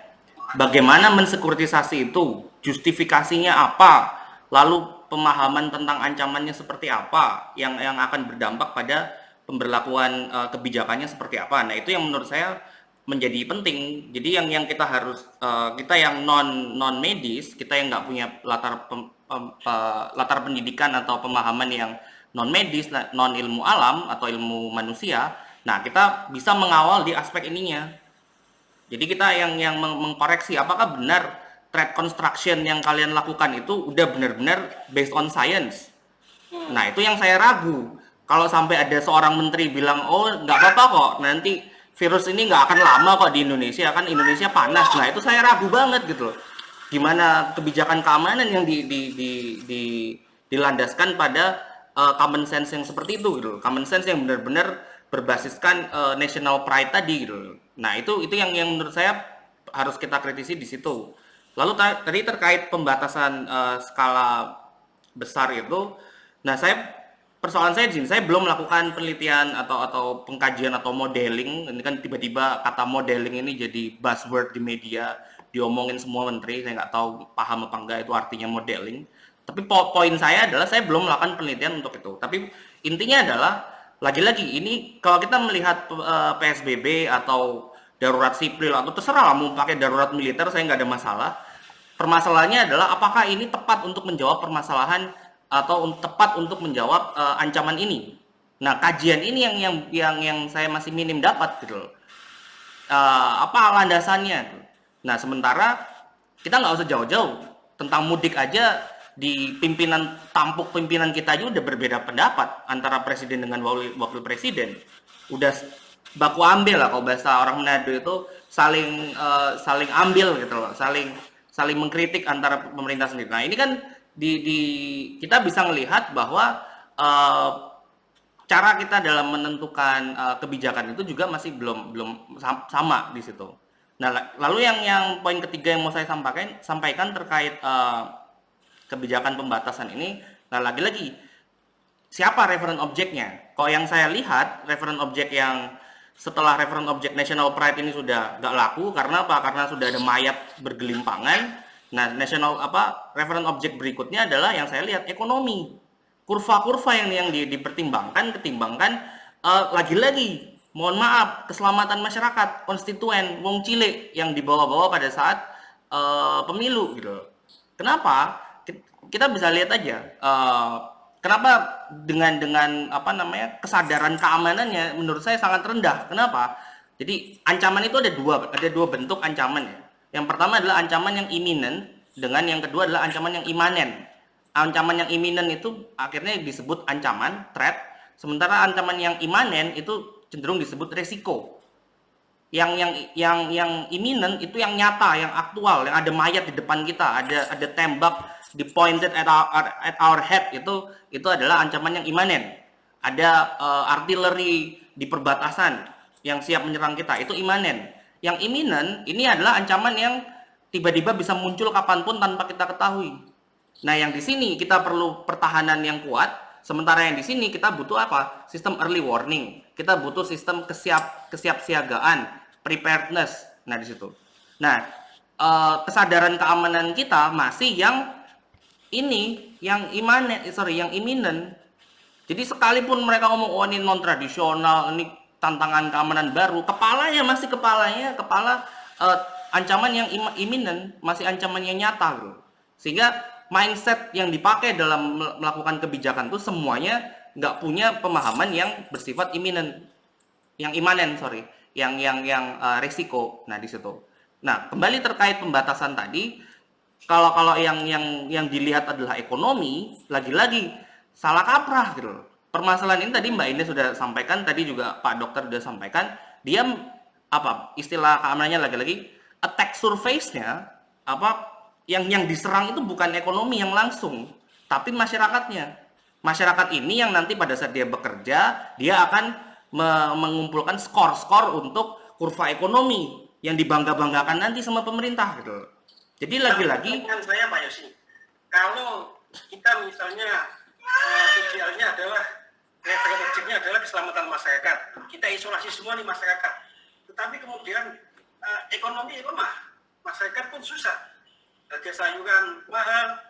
bagaimana mensekuritisasi itu? Justifikasinya apa? Lalu pemahaman tentang ancamannya seperti apa yang akan berdampak pada pemberlakuan kebijakannya seperti apa. Nah, itu yang menurut saya menjadi penting. Jadi yang kita harus kita yang non medis, kita yang nggak punya latar pendidikan atau pemahaman yang non medis, non ilmu alam atau ilmu manusia, nah kita bisa mengawal di aspek ininya. Jadi kita yang mengkoreksi apakah benar threat construction yang kalian lakukan itu udah benar-benar based on science. Nah, itu yang saya ragu. Kalau sampai ada seorang menteri bilang, oh nggak apa-apa kok, nanti virus ini nggak akan lama kok di Indonesia, kan Indonesia panas. Nah itu saya ragu banget gitu loh. Gimana kebijakan keamanan yang dilandaskan pada common sense yang seperti itu gitu loh. Common sense yang benar-benar berbasiskan national pride tadi gitu loh. Nah itu yang menurut saya harus kita kritisi di situ. Lalu tadi terkait pembatasan skala besar itu, nah persoalan saya di sini, saya belum melakukan penelitian atau pengkajian atau modeling. Ini kan tiba-tiba kata modeling ini jadi buzzword di media, diomongin semua menteri. Saya nggak tahu paham apa enggak itu artinya modeling. Tapi poin saya adalah saya belum melakukan penelitian untuk itu. Tapi intinya adalah lagi-lagi ini kalau kita melihat PSBB atau darurat sipil atau terserah lah mau pakai darurat militer, saya nggak ada masalah. Permasalahannya adalah apakah ini tepat untuk menjawab permasalahan atau tepat untuk menjawab ancaman ini. Nah, kajian ini yang saya masih minim dapat gitu loh. Apa landasannya? Nah, sementara kita nggak usah jauh-jauh tentang mudik aja, di tampuk pimpinan kita aja udah berbeda pendapat antara presiden dengan wakil presiden. Udah baku ambil lah, kalau bahasa orang Manado itu saling ambil gitu loh, saling mengkritik antara pemerintah sendiri. Nah ini kan kita bisa melihat bahwa cara kita dalam menentukan kebijakan itu juga masih belum sama di situ. Nah lalu yang poin ketiga yang mau saya sampaikan terkait kebijakan pembatasan ini. Nah lagi-lagi siapa reference objeknya? Kalau yang saya lihat reference objek yang setelah reference objek national pride ini sudah nggak laku, karena apa? Karena sudah ada mayat bergelimpangan. Nah, reference objek berikutnya adalah yang saya lihat ekonomi. Kurva-kurva yang dipertimbangkan, lagi-lagi, mohon maaf, keselamatan masyarakat, konstituen, wong cilik yang dibawa-bawa pada saat pemilu gitu. Kenapa? Kita bisa lihat aja. Kenapa dengan kesadaran keamanannya menurut saya sangat rendah. Kenapa? Jadi ancaman itu ada dua bentuk ancaman ya. Yang pertama adalah ancaman yang imminent, dengan yang kedua adalah ancaman yang imanen. Ancaman yang imminent itu akhirnya disebut ancaman, threat, sementara ancaman yang imanen itu cenderung disebut resiko. Yang imminent itu yang nyata, yang aktual, yang ada mayat di depan kita, ada tembak di pointed at our head, itu adalah ancaman yang imanen. Ada artileri di perbatasan yang siap menyerang kita, itu imanen. Yang imminent ini adalah ancaman yang tiba-tiba bisa muncul kapanpun tanpa kita ketahui. Nah, yang di sini kita perlu pertahanan yang kuat, sementara yang di sini kita butuh apa? Sistem early warning. Kita butuh sistem kesiapsiagaan, preparedness. Nah, di situ. Nah, kesadaran keamanan kita masih yang imminent. Jadi sekalipun mereka ngomong, oh ini non tradisional, ini tantangan keamanan baru, kepala ancaman yang imminent, masih ancaman yang nyata gitu. Sehingga mindset yang dipakai dalam melakukan kebijakan itu semuanya nggak punya pemahaman yang bersifat imanen, resiko. Nah, di situ. Nah, kembali terkait pembatasan tadi, kalau yang dilihat adalah ekonomi, lagi-lagi salah kaprah gitu loh. Permasalahan ini tadi Mbak Ines sudah sampaikan, tadi juga Pak Dokter sudah sampaikan, dia istilah keamanannya lagi-lagi attack surface-nya yang diserang itu bukan ekonomi yang langsung, tapi masyarakatnya. Masyarakat ini yang nanti pada saat dia bekerja, dia akan mengumpulkan skor-skor untuk kurva ekonomi yang dibangga-banggakan nanti sama pemerintah gitu. Jadi lagi-lagi saya Pak Yosi, kalau kita misalnya idealnya adalah referensi objeknya adalah keselamatan masyarakat, kita isolasi semua nih masyarakat, tetapi kemudian ekonomi lemah, masyarakat pun susah, harga sayuran mahal,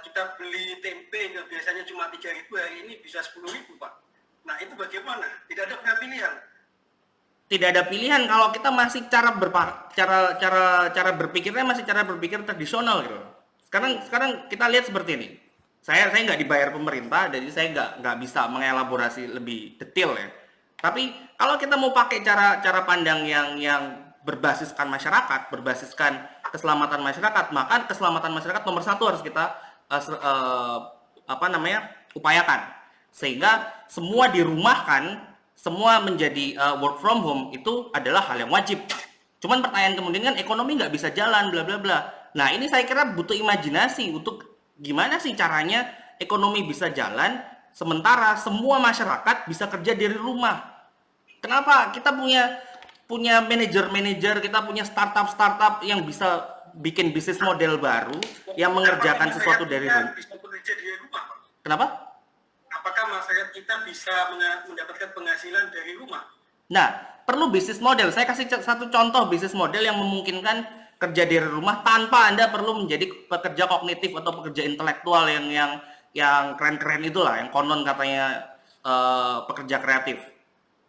kita beli tempe yang biasanya cuma 3.000 hari ini bisa 10.000 Pak. Nah itu bagaimana? Tidak ada pilihan. Tidak ada pilihan kalau kita masih cara berpikirnya masih cara berpikir tradisional gitu. Sekarang kita lihat seperti ini. Saya nggak dibayar pemerintah, jadi saya nggak bisa mengelaborasi lebih detail ya. Tapi kalau kita mau pakai cara pandang yang berbasiskan masyarakat, berbasiskan keselamatan masyarakat, maka keselamatan masyarakat nomor satu harus kita upayakan. sehingga semua dirumahkan, semua menjadi work from home itu adalah hal yang wajib. Cuman pertanyaan kemudian kan ekonomi nggak bisa jalan, bla bla bla. Nah ini saya kira butuh imajinasi untuk gimana sih caranya ekonomi bisa jalan, sementara semua masyarakat bisa kerja dari rumah. Kenapa? Kita punya manajer-manajer, kita punya startup yang bisa bikin bisnis model baru yang mengerjakan sesuatu dari rumah. Bisa bekerja di rumah, Pak? Kenapa? Apakah masyarakat kita bisa mendapatkan penghasilan dari rumah? Nah, perlu bisnis model. Saya kasih satu contoh bisnis model yang memungkinkan kerja dari rumah tanpa Anda perlu menjadi pekerja kognitif atau pekerja intelektual yang keren-keren itulah, yang konon katanya pekerja kreatif.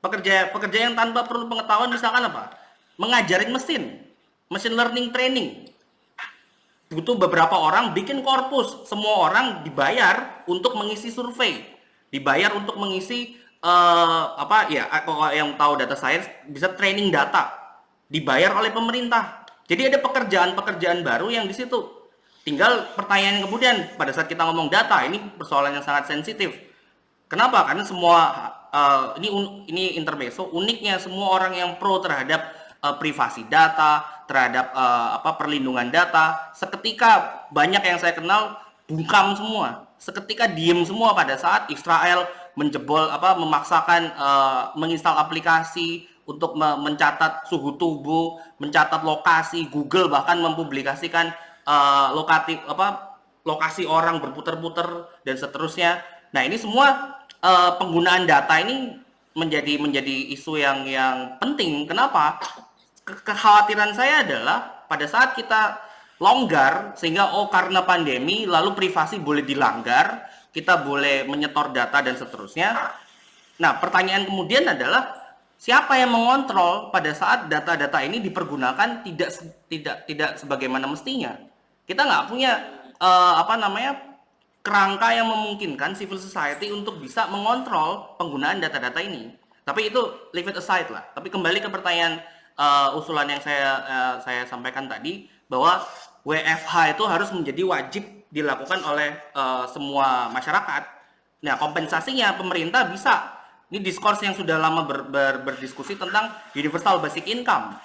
Pekerja yang tanpa perlu pengetahuan misalkan apa? Mengajarin machine learning training. Butuh beberapa orang bikin korpus, semua orang dibayar untuk mengisi survei, dibayar untuk mengisi kalau yang tahu data science bisa training data, dibayar oleh pemerintah. Jadi ada pekerjaan-pekerjaan baru yang di situ. Tinggal pertanyaan kemudian pada saat kita ngomong data, ini persoalan yang sangat sensitif. Kenapa? Karena semua ini intermezzo, uniknya semua orang yang pro terhadap privasi data, terhadap perlindungan data, seketika banyak yang saya kenal bungkam semua, seketika diem semua pada saat Israel memaksakan menginstal aplikasi untuk mencatat suhu tubuh, mencatat lokasi. Google bahkan mempublikasikan lokasi orang berputar-putar dan seterusnya. Nah ini semua penggunaan data ini menjadi isu yang penting. Kenapa? Kekhawatiran saya adalah pada saat kita longgar sehingga karena pandemi lalu privasi boleh dilanggar, kita boleh menyetor data dan seterusnya. Nah, pertanyaan kemudian adalah siapa yang mengontrol pada saat data-data ini dipergunakan tidak sebagaimana mestinya. Kita nggak punya kerangka yang memungkinkan civil society untuk bisa mengontrol penggunaan data-data ini. Tapi itu leave it aside lah. Tapi kembali ke pertanyaan usulan yang saya sampaikan tadi, bahwa WFH itu harus menjadi wajib dilakukan oleh semua masyarakat. Nah, kompensasinya pemerintah bisa. Ini diskurs yang sudah lama berdiskusi tentang universal basic income.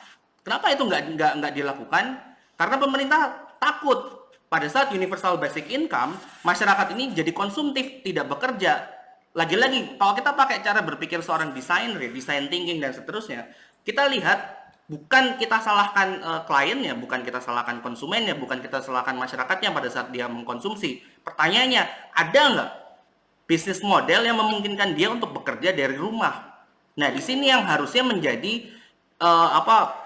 Kenapa itu nggak dilakukan? Karena pemerintah takut pada saat universal basic income, masyarakat ini jadi konsumtif, tidak bekerja. Lagi-lagi, kalau kita pakai cara berpikir seorang desainer, design thinking dan seterusnya, kita lihat bukan kita salahkan kliennya, bukan kita salahkan konsumennya, bukan kita salahkan masyarakatnya pada saat dia mengkonsumsi. Pertanyaannya, ada nggak bisnis model yang memungkinkan dia untuk bekerja dari rumah? Nah, di sini yang harusnya menjadi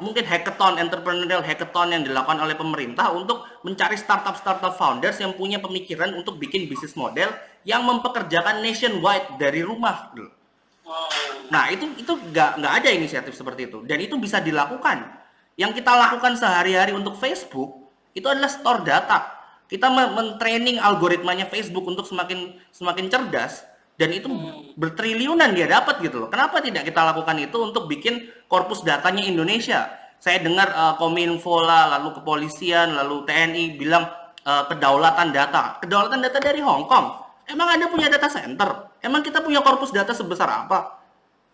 mungkin hackathon, entrepreneurial hackathon yang dilakukan oleh pemerintah untuk mencari startup founders yang punya pemikiran untuk bikin bisnis model yang mempekerjakan nationwide dari rumah. Nah, itu nggak ada inisiatif seperti itu, dan itu bisa dilakukan. Yang kita lakukan sehari-hari untuk Facebook itu adalah store data. Kita men-training algoritmanya Facebook untuk semakin cerdas, dan itu bertriliunan dia dapat gitu loh. Kenapa tidak kita lakukan itu untuk bikin korpus datanya Indonesia? Saya dengar Kominfo lah, lalu kepolisian, lalu TNI bilang kedaulatan data dari Hong Kong. Emang Anda punya data center? Emang kita punya korpus data sebesar apa?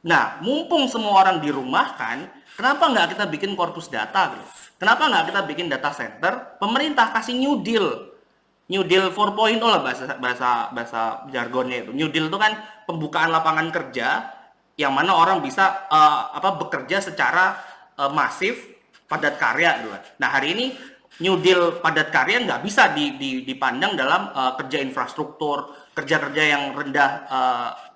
Nah, mumpung semua orang dirumahkan, kenapa nggak kita bikin korpus data gitu? Kenapa nggak kita bikin data center? Pemerintah kasih New Deal 4.0 lah bahasa jargonnya itu. New Deal itu kan pembukaan lapangan kerja yang mana orang bisa bekerja secara masif, padat karya gitu. Nah, hari ini New Deal padat karya nggak bisa dipandang dalam kerja infrastruktur, kerja-kerja yang rendah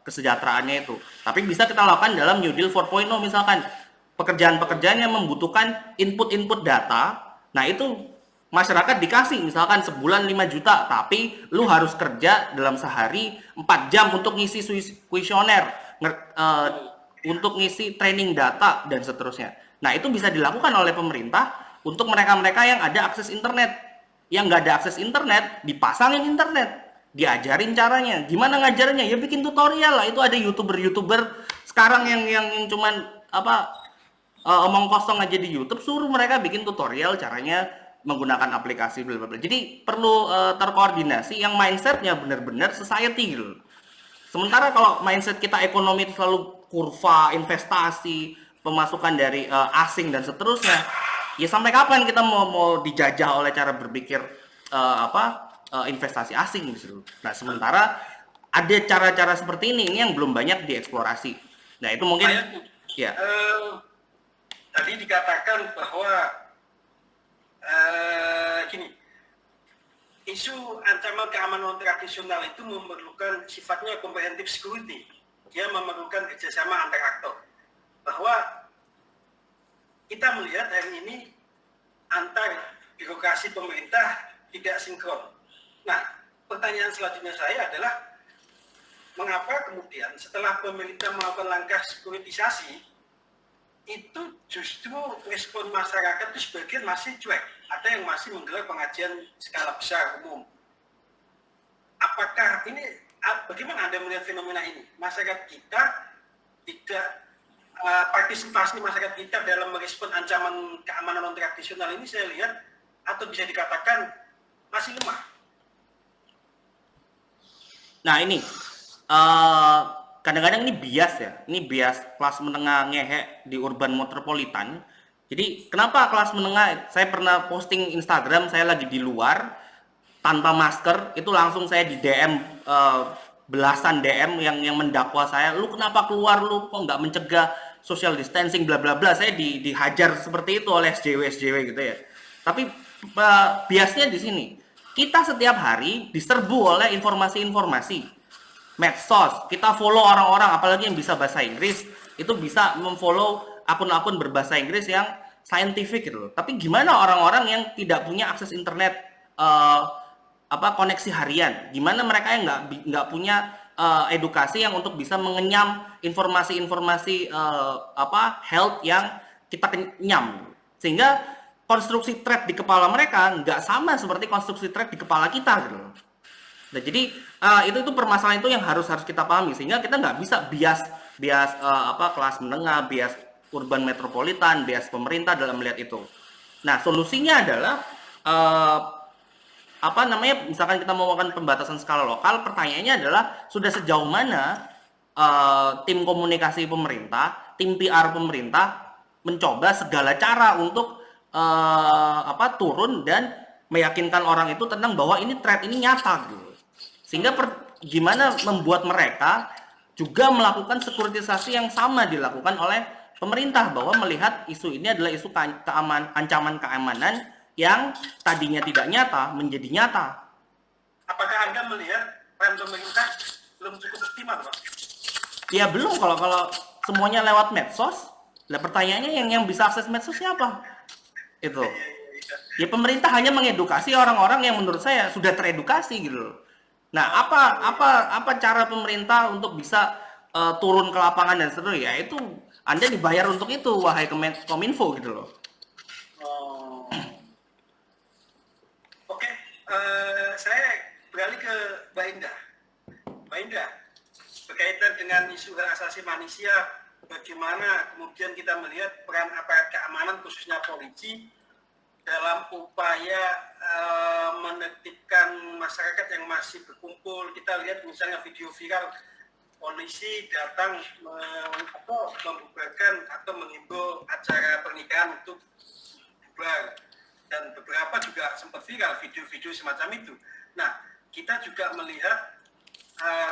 kesejahteraannya itu. Tapi bisa kita lakukan dalam New Deal 4.0 misalkan. Pekerjaan-pekerjaan yang membutuhkan input data. Nah, itu masyarakat dikasih misalkan sebulan 5 juta, tapi lu harus kerja dalam sehari 4 jam untuk ngisi kuesioner, untuk ngisi training data dan seterusnya. Nah, itu bisa dilakukan oleh pemerintah untuk mereka-mereka yang ada akses internet. Yang nggak ada akses internet, dipasangin internet, diajarin caranya. Gimana ngajarnya? Ya bikin tutorial lah. Itu ada youtuber sekarang yang cuman omong kosong aja di YouTube, suruh mereka bikin tutorial caranya menggunakan aplikasi bla bla bla. Jadi perlu terkoordinasi yang mindsetnya benar-benar society gitu. Sementara kalau mindset kita ekonomi itu selalu kurva, investasi, pemasukan dari asing dan seterusnya, ya sampai kapan kita mau dijajah oleh cara berpikir investasi asing gitu. Nah, sementara ada cara-cara seperti ini yang belum banyak dieksplorasi. Nah, itu mungkin ya. Tadi dikatakan bahwa gini, isu ancaman keamanan tradisional itu memerlukan sifatnya comprehensive security. Dia memerlukan kerjasama antar aktor. Bahwa kita melihat hari ini antar birokrasi pemerintah tidak sinkron. Nah, pertanyaan selanjutnya saya adalah mengapa kemudian setelah pemerintah melakukan langkah sekuritisasi itu justru respon masyarakat itu sebagian masih cuek, ada yang masih menggelar pengajian skala besar umum. Apakah ini, bagaimana Anda melihat fenomena ini? Masyarakat kita tidak, partisipasi masyarakat kita dalam merespon ancaman keamanan non tradisional ini saya lihat atau bisa dikatakan masih lemah. Nah, ini kadang-kadang ini bias ya, ini bias kelas menengah ngehe di urban metropolitan. Jadi kenapa kelas menengah, saya pernah posting Instagram saya lagi di luar tanpa masker, itu langsung saya di DM belasan DM yang mendakwa saya, lu kenapa keluar, lu kok nggak mencegah social distancing bla bla bla. Saya dihajar seperti itu oleh SJW gitu ya. Tapi biasnya di sini kita setiap hari diserbu oleh informasi-informasi medsos, kita follow orang-orang apalagi yang bisa bahasa Inggris, itu bisa memfollow akun-akun berbahasa Inggris yang scientific gitu loh. Tapi gimana orang-orang yang tidak punya akses internet koneksi harian? Gimana mereka yang nggak punya edukasi yang untuk bisa mengenyam informasi-informasi health yang kita kenyam, sehingga konstruksi thread di kepala mereka nggak sama seperti konstruksi thread di kepala kita gitu loh. Nah, jadi itu permasalahan itu yang harus kita pahami, sehingga kita nggak bisa bias kelas menengah, bias urban metropolitan, bias pemerintah dalam melihat itu. Nah, solusinya adalah misalkan kita mau melakukan pembatasan skala lokal, pertanyaannya adalah sudah sejauh mana tim komunikasi pemerintah, tim PR pemerintah mencoba segala cara untuk turun dan meyakinkan orang itu tentang bahwa ini threat ini nyata gitu. Sehingga gimana membuat mereka juga melakukan sekuritisasi yang sama dilakukan oleh pemerintah, bahwa melihat isu ini adalah isu ancaman keamanan yang tadinya tidak nyata menjadi nyata. Apakah Anda melihat peran pemerintah belum cukup optimal, Pak? Ya belum, kalau semuanya lewat medsos. Nah, pertanyaannya yang bisa akses medsos siapa? Itu. Ya pemerintah hanya mengedukasi orang-orang yang menurut saya sudah teredukasi gitu loh. Nah, apa cara pemerintah untuk bisa turun ke lapangan dan seterusnya? Ya itu Anda dibayar untuk itu, wahai Kominfo gitu loh. Oke, saya beralih ke Mbak Indah. Mbak Indah, berkaitan dengan isu hak asasi manusia, bagaimana kemudian kita melihat peran aparat keamanan khususnya polisi dalam upaya menertibkan masyarakat yang masih berkumpul. Kita lihat misalnya video viral polisi datang membubarkan atau menghimbau acara pernikahan untuk bubar, dan beberapa juga sempat viral video-video semacam itu. Nah, kita juga melihat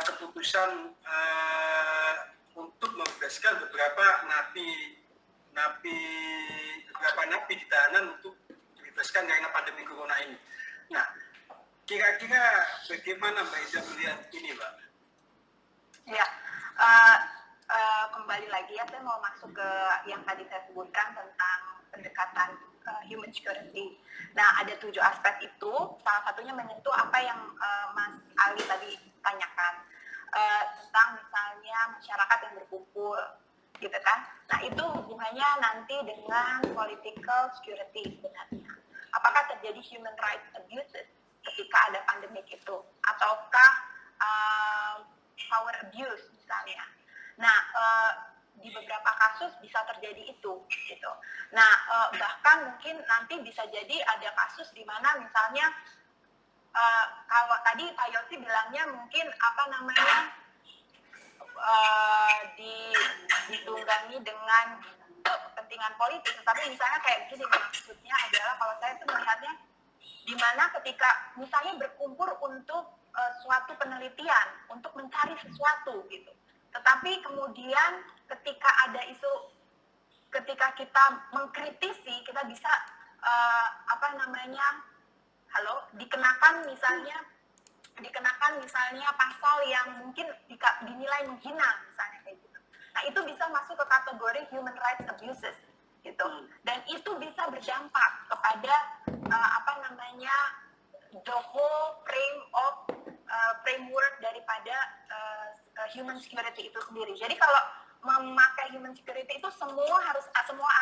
keputusan untuk membebaskan beberapa napi di tahanan untuk dibebaskan karena pandemi corona ini. Nah, kira-kira bagaimana Mbak Ida melihat ini, Mbak? Ya, kembali lagi ya, saya mau masuk ke yang tadi saya sebutkan tentang pendekatan human security. Nah, ada 7 aspek itu, salah satunya menyentuh apa yang Mas Ali tadi tanyakan, tentang misalnya masyarakat yang berkumpul, gitu kan. Nah, itu hubungannya nanti dengan political security sebenarnya. Apakah terjadi human rights abuses ketika ada pandemik itu, ataukah power abuse misalnya. Nah, di beberapa kasus bisa terjadi itu, gitu. Nah, bahkan mungkin nanti bisa jadi ada kasus di mana misalnya kalau tadi Pak Yosi bilangnya mungkin ditunggangi dengan kepentingan politik, tetapi misalnya kayak gini, maksudnya adalah kalau saya tuh melihatnya di mana ketika misalnya berkumpul untuk suatu penelitian untuk mencari sesuatu gitu, tetapi kemudian ketika ada isu, ketika kita mengkritisi, kita bisa dikenakan misalnya pasal yang mungkin dinilai menghina misalnya kayak gitu. Nah, itu bisa masuk ke kategori human rights abuses gitu. Dan itu bisa berdampak kepada the whole framework daripada human security itu sendiri. Jadi kalau memakai human security itu semua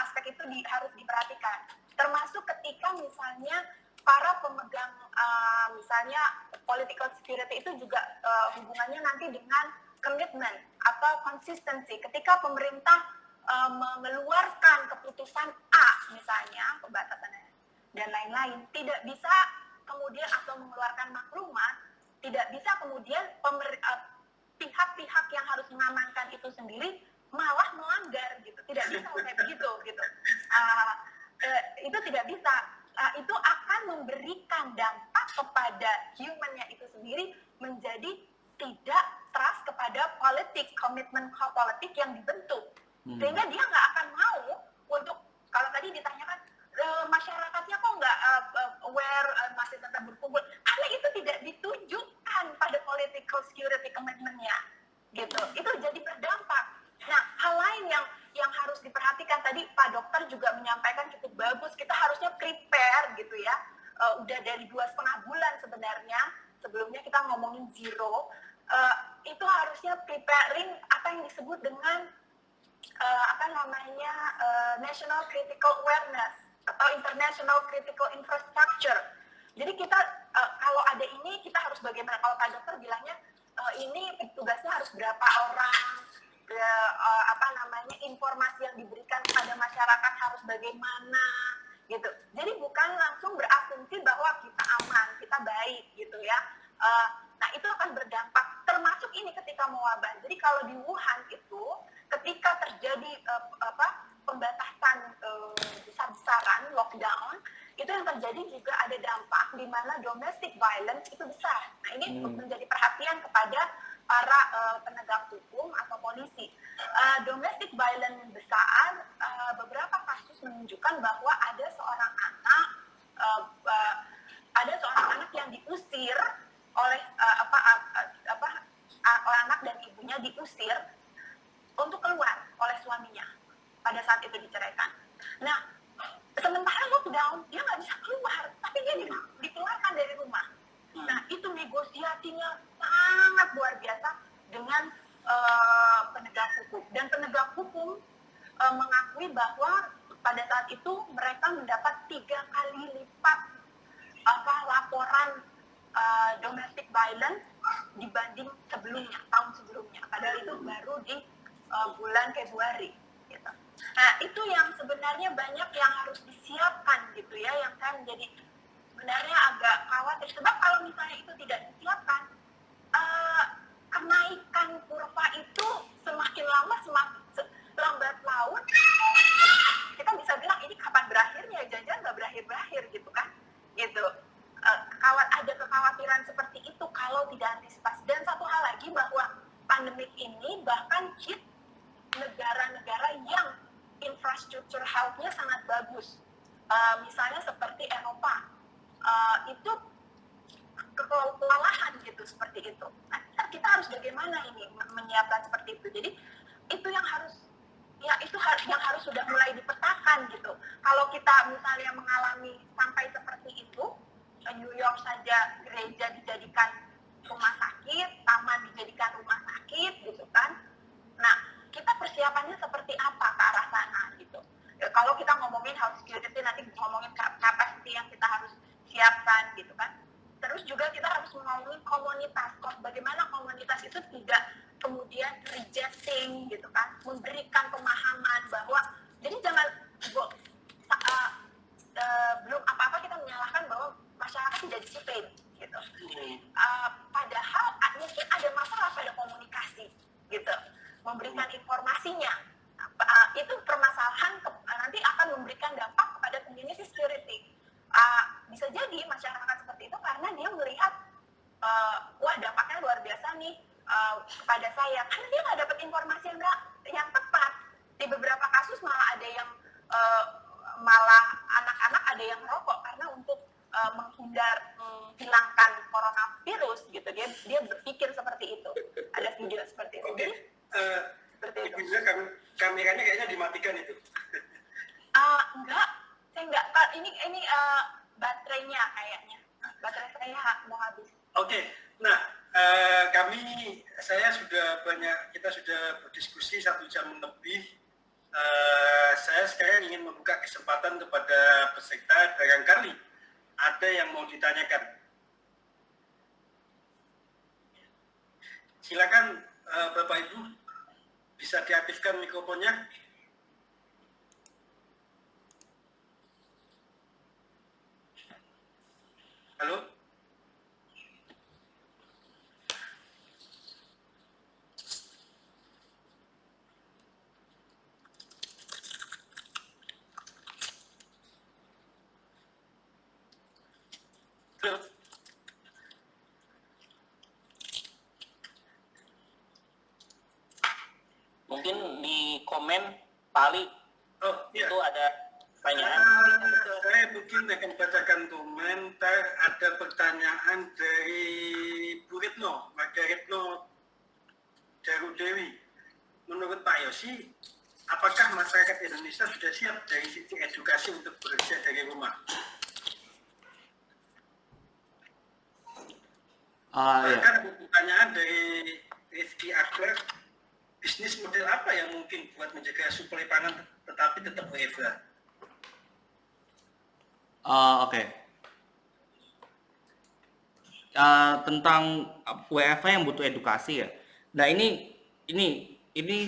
aspek itu harus diperhatikan. Termasuk ketika misalnya para pemegang misalnya political security itu juga hubungannya nanti dengan komitmen atau konsistensi. Ketika pemerintah mengeluarkan keputusan A misalnya, pembatasan dan lain-lain, tidak bisa kemudian atau mengeluarkan maklumat, tidak bisa kemudian pihak-pihak yang harus mengamankan itu sendiri malah melanggar gitu. Tidak bisa kayak begitu gitu. Itu tidak bisa. Itu akan memberikan dampak kepada humannya itu sendiri, menjadi tidak trust kepada komitmen politik yang dibentuk, sehingga dia nggak akan mau untuk, kalau tadi ditanyakan masyarakatnya kok nggak aware, masih tetap berkumpul, karena itu tidak ditujukan pada political security commitment-nya gitu. Itu jadi berdampak. Nah, hal lain yang harus diperhatikan, tadi Pak Dokter juga menyampaikan cukup bagus, kita harusnya prepare gitu ya. Udah dari 2,5 bulan sebenarnya, sebelumnya kita ngomongin zero, itu harusnya preparing apa yang disebut dengan national critical awareness atau international critical infrastructure. Jadi kita kalau ada ini, kita harus bagaimana, kalau Pak Dokter bilangnya ini tugasnya harus berapa orang, informasi yang diberikan kepada masyarakat harus bagaimana gitu. Jadi bukan langsung berasumsi bahwa kita aman, kita baik gitu ya. Nah, itu akan berdampak, termasuk ini ketika mewabah. Jadi kalau di Wuhan itu ketika terjadi pembatasan besar-besaran, lockdown, itu yang terjadi juga ada dampak di mana domestic violence itu besar. Nah, ini menjadi perhatian kepada para penegak hukum atau polisi. Domestic violence besar, beberapa kasus menunjukkan bahwa ada seorang anak yang diusir oleh anak dan ibunya diusir untuk keluar oleh suaminya pada saat itu diceraikan. Nah, sementara lockdown dia nggak bisa keluar, tapi dia dikeluarkan dari rumah. Nah, itu negosiasinya sangat luar biasa dengan penegak hukum, dan penegak hukum mengakui bahwa pada saat itu mereka mendapat 3 kali lipat laporan domestic violence dibanding sebelumnya, tahun sebelumnya. Padahal itu baru di bulan Februari. Gitu. Nah, itu yang sebenarnya banyak yang harus disiapkan gitu ya, yang saya menjadi sebenarnya agak khawatir. Sebab kalau misalnya itu tidak disiapkan, kenaikan kurva itu semakin lama semakin lambat laun, kita bisa bilang ini kapan berakhirnya, jangan-jangan nggak berakhir-berakhir gitu kan, gitu. Ada kekhawatiran seperti itu kalau tidak antisipasi. Dan satu hal lagi, bahwa pandemik ini bahkan hit negara-negara yang infrastruktur health-nya sangat bagus, misalnya seperti Eropa, itu kewalahan gitu seperti itu. Nah, kita harus bagaimana ini menyiapkan seperti itu. Jadi itu yang harus yang harus sudah mulai dipetakan gitu. Kalau kita misalnya mengalami sampai seperti itu, New York saja gereja dijadikan rumah sakit, taman dijadikan rumah sakit gitu kan. Nah, kita persiapannya seperti apa ke arah sana gitu. Kalau kita ngomongin health security, nanti ngomongin capacity yang kita harus siapkan gitu kan. Terus juga kita harus ngomongin komunitas, bagaimana komunitas itu tidak kemudian rejecting gitu kan, memberikan pemahaman bahwa, jadi jangan belum apa-apa kita menyalahkan bahwa masyarakat tidak disiplin gitu. Padahal mungkin ada masalah pada komunikasi gitu. informasinya. Itu permasalahan nanti akan memberikan dampak kepada community security. Bisa jadi masyarakat seperti itu karena dia melihat wah dampaknya luar biasa nih kepada saya, karena dia nggak dapat informasi yang tepat. Di beberapa kasus malah ada yang malah anak-anak ada yang merokok karena untuk hilangkan coronavirus gitu, dia berpikir seperti itu. Ada video seperti itu. Oke. Seperti itu. Kameranya kayaknya dimatikan itu. Enggak, saya enggak. Ini baterainya kayaknya. Baterai saya mau habis. Oke. Nah, kita sudah berdiskusi 1 jam lebih. Saya sekarang ingin membuka kesempatan kepada peserta, barangkali ada yang mau ditanyakan. Silakan Bapak Ibu, bisa diaktifkan mikrofonnya. Halo? Halo? Mungkin di komen Pak Ali Oh, iya. itu ada pertanyaan. Saya mungkin akan bacakan komentar. Ada pertanyaan dari Bu Retno, Margaretno Darudewi. Menurut Pak Yosi, apakah masyarakat Indonesia sudah siap dari sisi edukasi untuk bekerja dari rumah? Ya. Bahkan ada pertanyaan dari Rifki Akbar, bisnis model apa yang mungkin buat menjaga suplai pangan tetapi tetap WFH? Oke. Tentang WFH yang butuh edukasi ya. Nah ini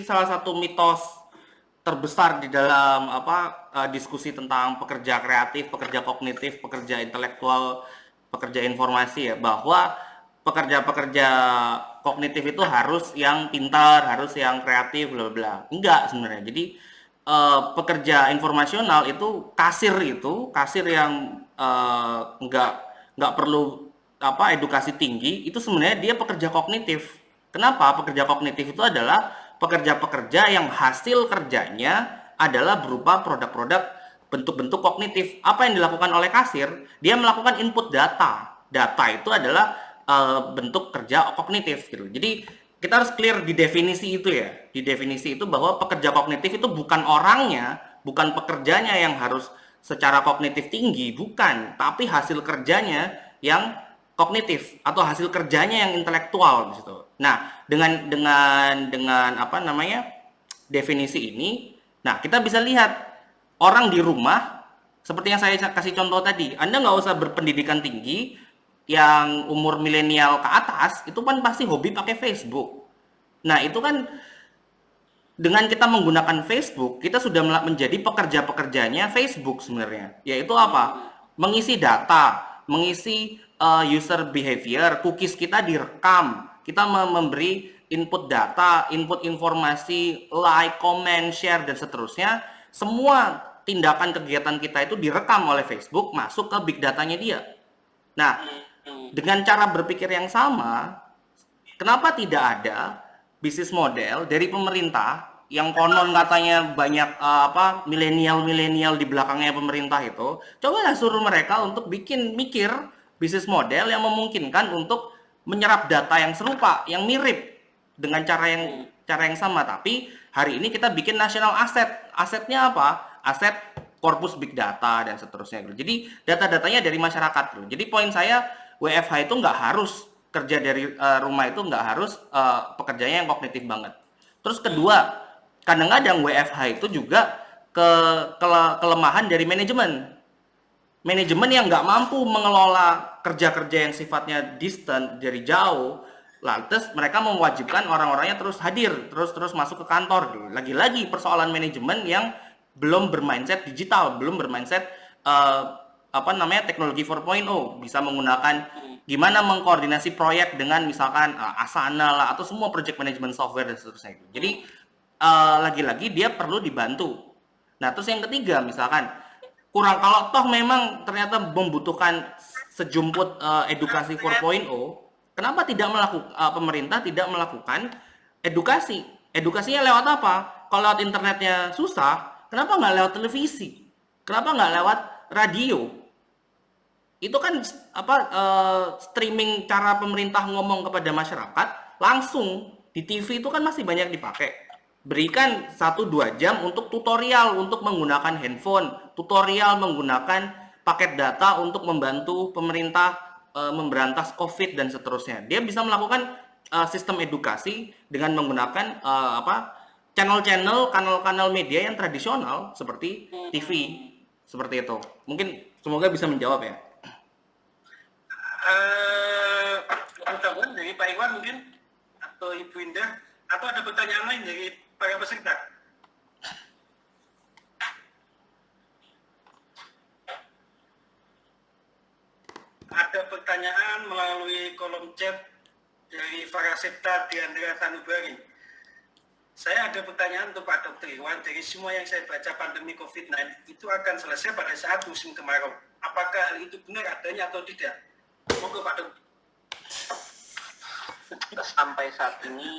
salah satu mitos terbesar di dalam diskusi tentang pekerja kreatif, pekerja kognitif, pekerja intelektual, pekerja informasi ya, bahwa pekerja-pekerja kognitif itu harus yang pintar, harus yang kreatif, bla bla. Enggak sebenarnya. Jadi pekerja informasional itu kasir yang nggak perlu edukasi tinggi, itu sebenarnya dia pekerja kognitif. Kenapa? Pekerja kognitif itu adalah pekerja-pekerja yang hasil kerjanya adalah berupa produk-produk bentuk-bentuk kognitif. Apa yang dilakukan oleh kasir? Dia melakukan input data. Data itu adalah bentuk kerja kognitif gitu. Jadi kita harus clear di definisi itu ya. Di definisi itu bahwa pekerja kognitif itu bukan orangnya, bukan pekerjanya yang harus secara kognitif tinggi, bukan, tapi hasil kerjanya yang kognitif atau hasil kerjanya yang intelektual di situ. Nah, dengan definisi ini, nah kita bisa lihat orang di rumah seperti yang saya kasih contoh tadi. Anda nggak usah berpendidikan tinggi, yang umur milenial ke atas itu kan pasti hobi pakai Facebook. Nah, itu kan dengan kita menggunakan Facebook, kita sudah menjadi pekerja-pekerjanya Facebook sebenarnya. Yaitu apa? Mengisi data, mengisi user behavior, cookies kita direkam. Kita memberi input data, input informasi, like, comment, share, dan seterusnya. Semua tindakan kegiatan kita itu direkam oleh Facebook, masuk ke big datanya dia. Nah, dengan cara berpikir yang sama, kenapa tidak ada bisnis model dari pemerintah yang konon katanya banyak milenial di belakangnya pemerintah itu? Cobalah suruh mereka untuk mikir bisnis model yang memungkinkan untuk menyerap data yang serupa, yang mirip dengan cara yang sama. Tapi hari ini kita bikin national asset. Asetnya apa? Aset korpus big data dan seterusnya. Jadi data-datanya dari masyarakat. Jadi poin saya, WFH itu nggak harus kerja dari rumah, itu nggak harus pekerjaannya yang kognitif banget. Terus kedua, kadang-kadang WFH itu juga kelemahan dari manajemen yang nggak mampu mengelola kerja-kerja yang sifatnya distant, dari jauh. Lantas mereka mewajibkan orang-orangnya terus hadir, terus masuk ke kantor. Lagi-lagi persoalan manajemen yang belum bermindset digital, belum bermindset teknologi 4.0, bisa menggunakan gimana mengkoordinasi proyek dengan misalkan Asana lah, atau semua project management software dan seterusnya. Jadi lagi-lagi dia perlu dibantu. Nah, terus yang ketiga misalkan kurang, kalau toh memang ternyata membutuhkan sejumput edukasi 4.0, kenapa tidak melakukan, pemerintah tidak melakukan edukasi? Edukasinya lewat apa? Kalau lewat internetnya susah, kenapa nggak lewat televisi? Kenapa nggak lewat radio? Itu kan streaming, cara pemerintah ngomong kepada masyarakat langsung di TV itu kan masih banyak dipakai. Berikan 1-2 jam untuk tutorial untuk menggunakan handphone, tutorial menggunakan paket data untuk membantu pemerintah memberantas COVID dan seterusnya. Dia bisa melakukan sistem edukasi dengan menggunakan channel-channel, kanal-kanal media yang tradisional seperti TV, seperti itu. Mungkin semoga bisa menjawab ya. Pengetahuan dari Pak Iwan mungkin, atau Ibu Indah, atau ada pertanyaan lain dari para peserta? Ada pertanyaan melalui kolom chat dari Farasepta Diandra Sanubari. Saya ada pertanyaan untuk Pak Dr. Iwan. Dari semua yang saya baca, pandemi COVID-19 itu akan selesai pada saat musim kemarau. Apakah hal itu benar adanya atau tidak? Monggo Pak Dr. Sampai saat ini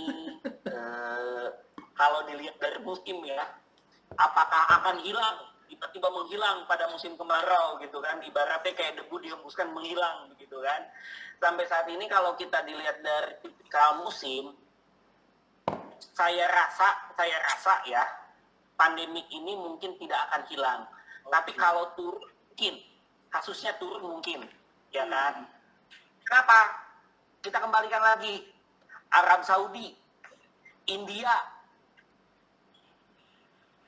kalau dilihat dari musim ya, apakah akan hilang, tiba-tiba menghilang pada musim kemarau gitu kan, ibaratnya kayak debu dihembuskan menghilang begitu kan. Sampai saat ini kalau kita dilihat dari tipikal musim, saya rasa ya, pandemik ini mungkin tidak akan hilang. Tapi kalau turun mungkin, kasusnya turun mungkin, ya kan. Kenapa? Kita kembalikan lagi, Arab Saudi, India,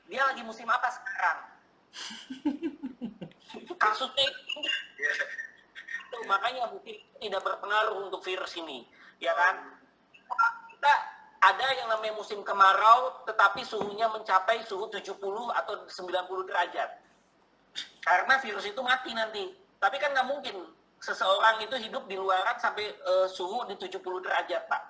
dia lagi musim apa sekarang? Kasusnya tinggi. Makanya mungkin tidak berpengaruh untuk virus ini, ya kan? Kita ada yang namanya musim kemarau, tetapi suhunya mencapai suhu 70 atau 90 derajat. Karena virus itu mati nanti. Tapi kan nggak mungkin seseorang itu hidup di luaran sampai suhu di 70 derajat, Pak.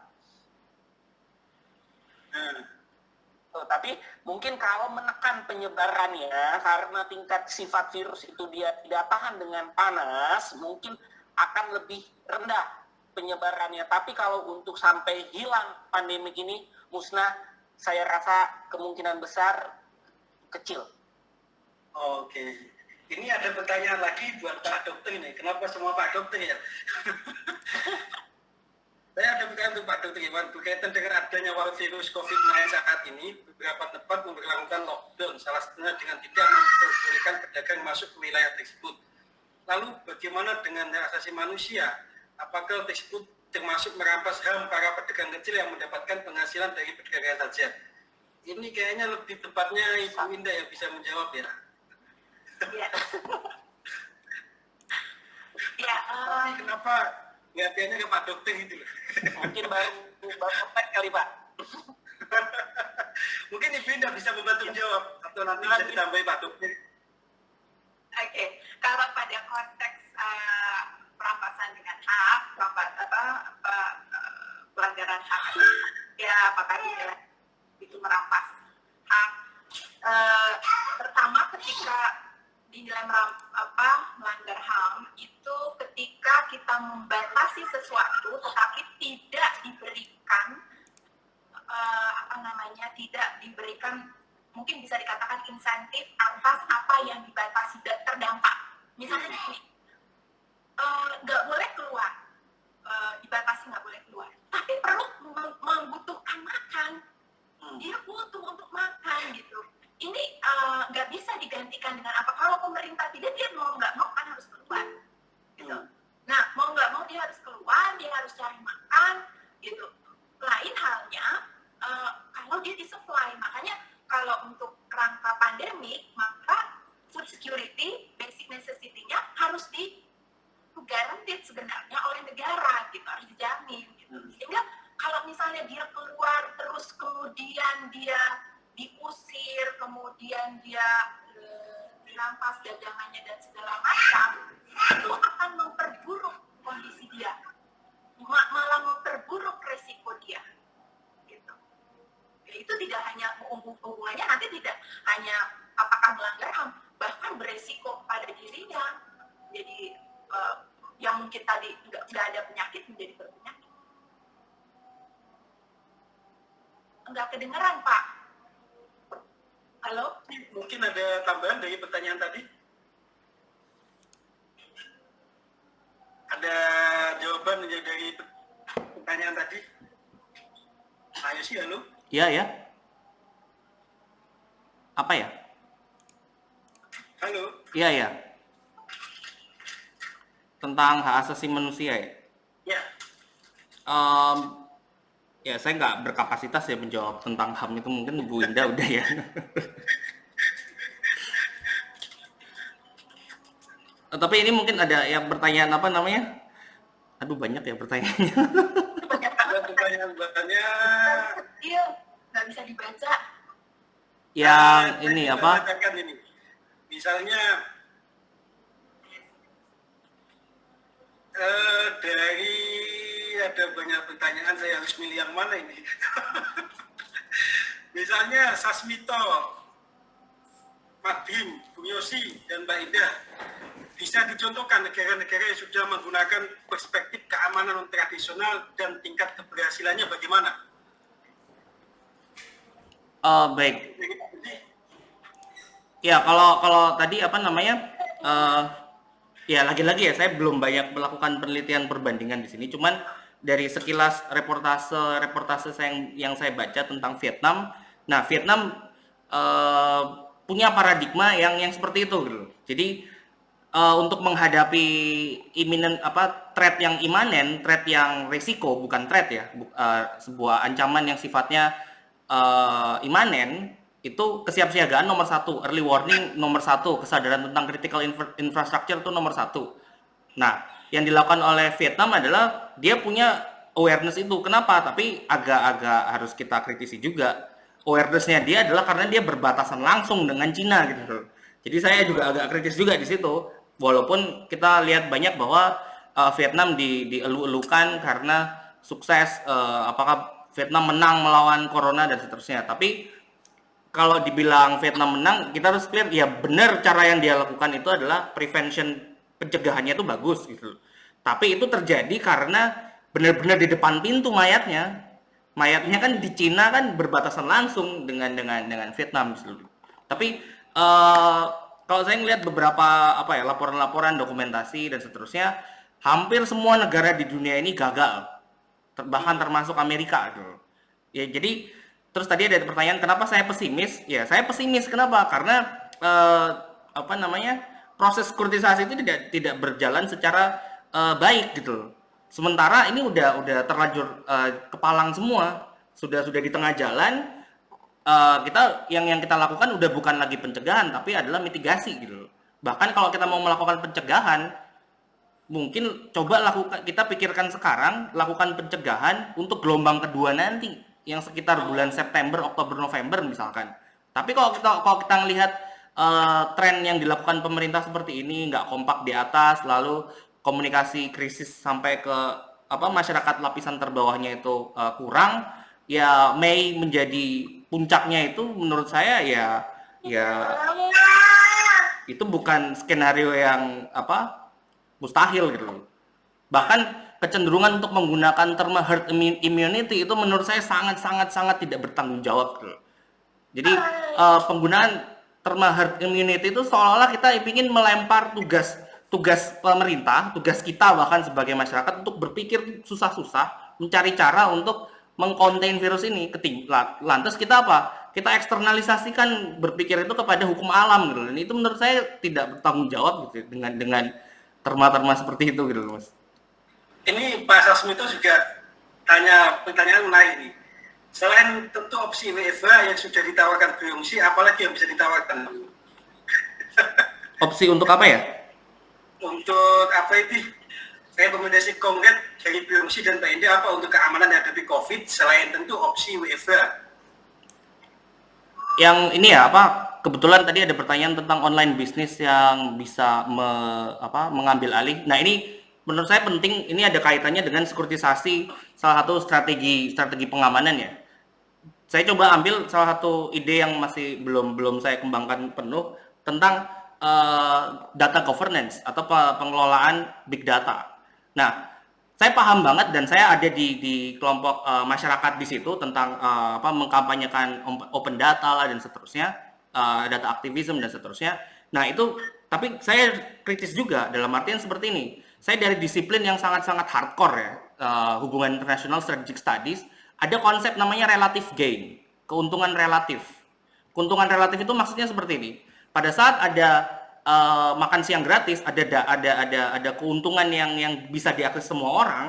Tapi mungkin kalau menekan penyebarannya, karena tingkat sifat virus itu dia tidak tahan dengan panas, mungkin akan lebih rendah penyebarannya. Tapi kalau untuk sampai hilang pandemik ini, musnah, saya rasa kemungkinan besar kecil. Oke. Ini ada pertanyaan lagi buat Pak Dokter ini. Kenapa semua Pak Dokter ya? Saya ada pertanyaan untuk Pak Dokter Iwan berkaitan dengan adanya wabah virus COVID-19 saat ini. Beberapa tempat memperlakukan lockdown, salah satunya dengan tidak memperbolehkan pedagang masuk ke wilayah tersebut. Lalu bagaimana dengan hak asasi manusia? Apakah tersebut termasuk merampas HAM para pedagang kecil yang mendapatkan penghasilan dari perdagangan saja? Ini kayaknya lebih tepatnya Ibu Indah yang bisa menjawab ya. Ya. Tapi kenapa nggak ke Pak Dokter gitu loh? Mungkin baru kali Pak. Mungkin Ibu Indah bisa membantu menjawab atau nanti bisa ditambahi Pak Dokter. Oke, kalau pada konteks perampasan dengan hak, pelanggaran hak, ya apakah itu merampas hak? Pertama, ketika dinilai melanggar HAM itu ketika kita membatasi sesuatu tetapi tidak diberikan tidak diberikan, mungkin bisa dikatakan insentif atas apa yang dibatasi dan terdampak. Misalnya gini, nggak boleh keluar, dibatasi nggak boleh keluar, tapi perut membutuhkan makan, dia butuh untuk makan gitu. Ini nggak bisa digantikan dengan apa. Kalau pemerintah tidak, dia mau nggak mau kan harus keluar gitu. Nah, mau nggak mau dia harus keluar, dia harus cari makan gitu. Lain halnya kalau dia disupply. Makanya kalau untuk kerangka pandemi, maka food security, basic necessity-nya harus garanti sebenarnya oleh negara gitu, harus dijamin gitu. Sehingga kalau misalnya dia keluar terus kemudian dia diusir, kemudian dia dirampas dagangannya dan segala macam, itu akan memperburuk kondisi dia, malah memperburuk resiko dia, gitu. Ya, itu tidak hanya hubungannya nanti tidak hanya apakah melanggar HAM, bahkan beresiko pada dirinya. Jadi yang mungkin tadi nggak ada penyakit menjadi berpenyakit. Nggak kedengeran, Pak. Halo? Mungkin ada tambahan dari pertanyaan tadi? Ada jawaban dari pertanyaan tadi? Ayo sih, halo? Iya ya. Apa ya? Halo? Iya ya. Tentang hak asasi manusia ya. Ya. Ya saya nggak berkapasitas ya menjawab tentang HAM itu, mungkin Bu Indah udah ya. Tapi ini mungkin ada yang pertanyaan apa namanya? Aduh banyak ya pertanyaannya. Banyak Ada pertanyaan kecil, nggak bisa dibaca. Yang ini apa? Bacakan ini. Misalnya dari ada banyak pertanyaan, saya harus milih yang mana ini. Misalnya Sasmito, Madhim, Bung Yosi, dan Mbak Indah, bisa dicontohkan negara-negara yang sudah menggunakan perspektif keamanan non-tradisional dan tingkat keberhasilannya bagaimana? Baik. Ya kalau tadi apa namanya? Ya lagi-lagi ya saya belum banyak melakukan penelitian perbandingan di sini. Cuman dari sekilas reportase yang saya baca tentang Vietnam. Nah Vietnam punya paradigma yang seperti itu gitu. Jadi untuk menghadapi threat yang imanen, threat yang risiko, bukan threat ya, sebuah ancaman yang sifatnya imanen, itu kesiapsiagaan nomor 1, early warning nomor 1, kesadaran tentang critical infrastructure itu nomor 1. Nah, yang dilakukan oleh Vietnam adalah dia punya awareness itu. Kenapa? Tapi agak-agak harus kita kritisi juga. Awareness-nya dia adalah karena dia berbatasan langsung dengan Cina gitu. Jadi saya juga agak kritis juga di situ. Walaupun kita lihat banyak bahwa Vietnam dielu-elukan karena sukses, apakah Vietnam menang melawan corona dan seterusnya. Tapi kalau dibilang Vietnam menang, kita harus clear, ya benar cara yang dia lakukan itu adalah prevention, pencegahannya itu bagus gitu. Tapi itu terjadi karena benar-benar di depan pintu mayatnya. Mayatnya kan di Cina kan berbatasan langsung dengan Vietnam gitu. Tapi kalau saya ngelihat beberapa laporan-laporan, dokumentasi dan seterusnya, hampir semua negara di dunia ini gagal. Bahkan termasuk Amerika gitu. Ya jadi terus tadi ada pertanyaan kenapa saya pesimis? Ya saya pesimis kenapa? Karena proses sekuritisasi itu tidak berjalan secara baik gitu. Sementara ini udah terlanjur kepalang semua, sudah di tengah jalan. Kita yang kita lakukan udah bukan lagi pencegahan tapi adalah mitigasi gitu. Bahkan kalau kita mau melakukan pencegahan, mungkin kita pikirkan sekarang, lakukan pencegahan untuk gelombang kedua nanti yang sekitar bulan September, Oktober, November misalkan. Tapi kalau kita melihat tren yang dilakukan pemerintah seperti ini, nggak kompak di atas, lalu komunikasi krisis sampai ke masyarakat lapisan terbawahnya itu kurang, ya Mei menjadi puncaknya itu menurut saya ya itu bukan skenario yang mustahil gitu. Bahkan kecenderungan untuk menggunakan term herd immunity itu menurut saya sangat tidak bertanggung jawab gitu. Jadi penggunaan term herd immunity itu seolah-olah kita ingin melempar tugas pemerintah, tugas kita bahkan sebagai masyarakat untuk berpikir susah-susah mencari cara untuk mengkontain virus ini. Lantas kita kita eksternalisasikan berpikir itu kepada hukum alam gitu. Dan itu menurut saya tidak bertanggung jawab gitu dengan terma-terma seperti itu gitu Mas. Ini Pak Sasmito juga tanya pertanyaan menarik ini. Selain tentu opsi WFH yang sudah ditawarkan Beyongsi, apalagi yang bisa ditawarkan? Opsi untuk apa ya? Untuk rekomendasi konkret dari Beyongsi dan Pak Indah apa untuk keamanan menghadapi COVID selain tentu opsi WFH? Yang ini ya kebetulan tadi ada pertanyaan tentang online bisnis yang bisa mengambil alih. Nah ini menurut saya penting, ini ada kaitannya dengan sekuritisasi, salah satu strategi pengamanan ya. Saya coba ambil salah satu ide yang masih belum saya kembangkan penuh tentang data governance atau pengelolaan big data. Nah, saya paham banget dan saya ada di kelompok masyarakat di situ tentang mengkampanyekan open data lah dan seterusnya, data activism dan seterusnya. Nah, itu tapi saya kritis juga dalam artian seperti ini. Saya dari disiplin yang sangat-sangat hardcore ya, hubungan internasional strategic studies, ada konsep namanya relative gain, keuntungan relatif. Keuntungan relatif itu maksudnya seperti ini. Pada saat ada makan siang gratis, ada keuntungan yang bisa diakses semua orang.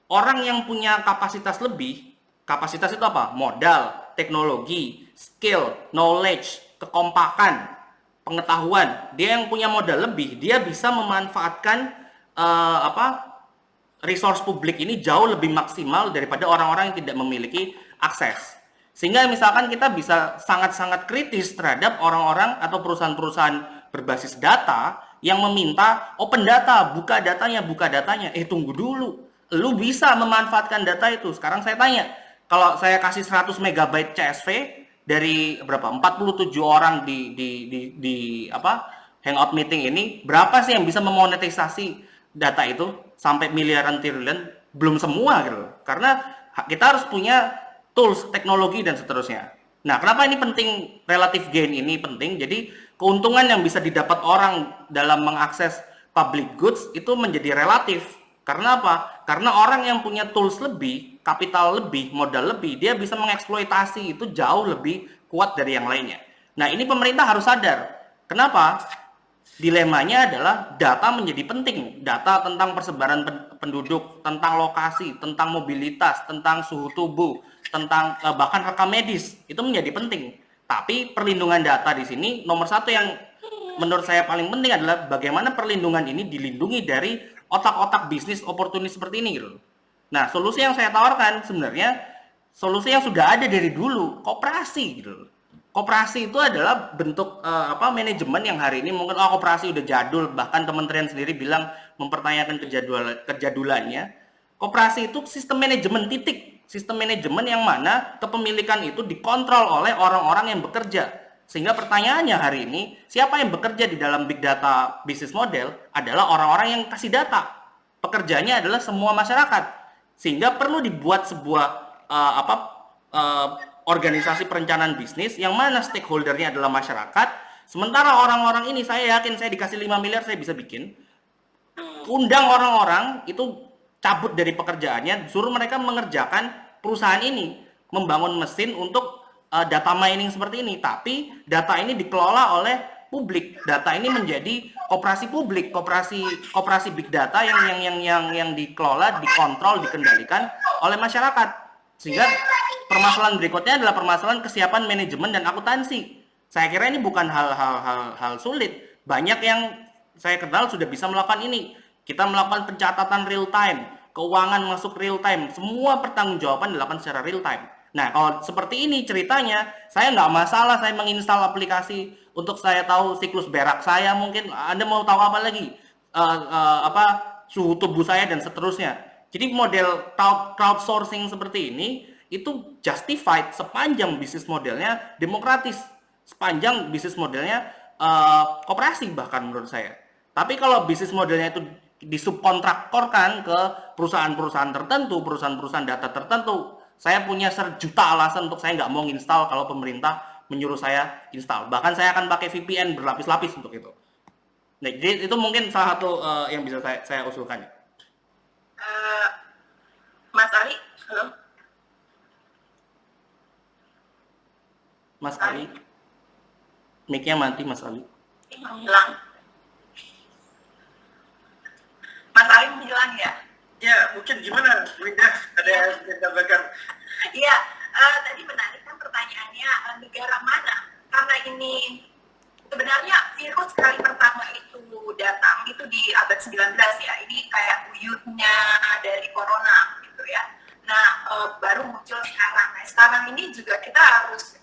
Orang yang punya kapasitas lebih, kapasitas itu apa? Modal, teknologi, skill, knowledge, kekompakan, pengetahuan. Dia yang punya modal lebih, dia bisa memanfaatkan resource publik ini jauh lebih maksimal daripada orang-orang yang tidak memiliki akses. Sehingga misalkan kita bisa sangat-sangat kritis terhadap orang-orang atau perusahaan-perusahaan berbasis data yang meminta open data, buka datanya. Tunggu dulu. Lu bisa memanfaatkan data itu. Sekarang saya tanya, kalau saya kasih 100 MB CSV dari berapa? 47 orang di hangout meeting ini, berapa sih yang bisa memonetisasi data itu sampai miliaran triliun? Belum semua gitu. Karena kita harus punya tools, teknologi dan seterusnya. Nah, kenapa ini penting? Relative gain ini penting. Jadi keuntungan yang bisa didapat orang dalam mengakses public goods itu menjadi relatif. Karena apa? Karena orang yang punya tools lebih, kapital lebih, modal lebih, dia bisa mengeksploitasi itu jauh lebih kuat dari yang lainnya. Nah, ini pemerintah harus sadar. Kenapa? Dilemanya adalah data menjadi penting. Data tentang persebaran penduduk, tentang lokasi, tentang mobilitas, tentang suhu tubuh, tentang bahkan rekam medis, itu menjadi penting. Tapi perlindungan data di sini nomor satu yang menurut saya paling penting adalah bagaimana perlindungan ini dilindungi dari otak-otak bisnis oportunis seperti ini gitu. Nah, solusi yang saya tawarkan sebenarnya solusi yang sudah ada dari dulu, koperasi gitu. Koperasi itu adalah bentuk manajemen yang hari ini mungkin koperasi udah jadul, bahkan kementerian sendiri bilang mempertanyakan kejadulannya. Koperasi itu sistem manajemen titik. Sistem manajemen yang mana kepemilikan itu dikontrol oleh orang-orang yang bekerja. Sehingga pertanyaannya hari ini, siapa yang bekerja di dalam big data business model adalah orang-orang yang kasih data. Pekerjanya adalah semua masyarakat. Sehingga perlu dibuat sebuah organisasi perencanaan bisnis yang mana stakeholdernya adalah masyarakat. Sementara orang-orang ini saya yakin saya dikasih 5 miliar saya bisa bikin. Undang orang-orang itu cabut dari pekerjaannya, suruh mereka mengerjakan perusahaan ini, membangun mesin untuk data mining seperti ini. Tapi data ini dikelola oleh publik. Data ini menjadi koperasi publik, koperasi big data yang dikelola, dikontrol, dikendalikan oleh masyarakat. Sehingga permasalahan berikutnya adalah permasalahan kesiapan manajemen dan akuntansi. Saya kira ini bukan hal sulit. Banyak yang saya kenal sudah bisa melakukan ini. Kita melakukan pencatatan real time, keuangan masuk real time, semua pertanggungjawaban dilakukan secara real time. Nah, kalau seperti ini ceritanya, saya nggak masalah saya menginstal aplikasi untuk saya tahu siklus berak saya, mungkin Anda mau tahu apa lagi, suhu tubuh saya dan seterusnya. Jadi model crowdsourcing seperti ini itu justified sepanjang bisnis modelnya demokratis, sepanjang bisnis modelnya koperasi bahkan menurut saya. Tapi kalau bisnis modelnya itu disubkontraktorkan ke perusahaan-perusahaan tertentu, perusahaan-perusahaan data tertentu, saya punya sejuta alasan untuk saya nggak mau install kalau pemerintah menyuruh saya install. Bahkan saya akan pakai VPN berlapis-lapis untuk itu. Nah, jadi itu mungkin salah satu yang bisa saya usulkan. Mas Ali, halo. Mas Ali, mic-nya mati Mas Ali. Hilang. Mas Ali menghilang ya? Ya, mungkin gimana, Winda? Ada yang ditambahkan? Iya, tadi menarik kan pertanyaannya negara mana? Karena ini sebenarnya virus kali pertama itu datang itu di abad 19 ya. Ini kayak buyutnya dari corona gitu ya. Nah, baru muncul sekarang. Nah, sekarang ini juga kita harus,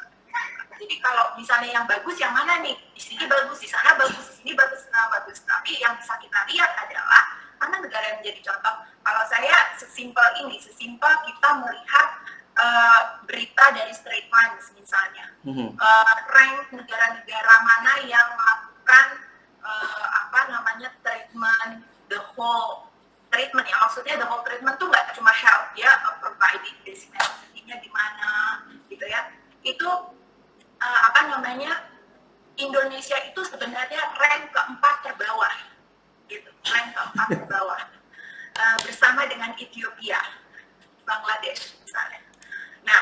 jadi kalau misalnya yang bagus yang mana nih? Di sini bagus, di sana bagus, di sini bagus, di sana bagus. Tapi yang bisa kita lihat adalah mana negara yang menjadi contoh. Kalau saya sesimpel kita melihat berita dari Straits Times misalnya, rank negara-negara mana yang melakukan treatment, the whole treatment ya, maksudnya the whole treatment tuh nggak cuma health ya, providing basic necessity-nya di mana gitu ya, itu Indonesia itu sebenarnya rank keempat terbawah gitu, rank keempat terbawah bersama dengan Ethiopia, Bangladesh misalnya. Nah,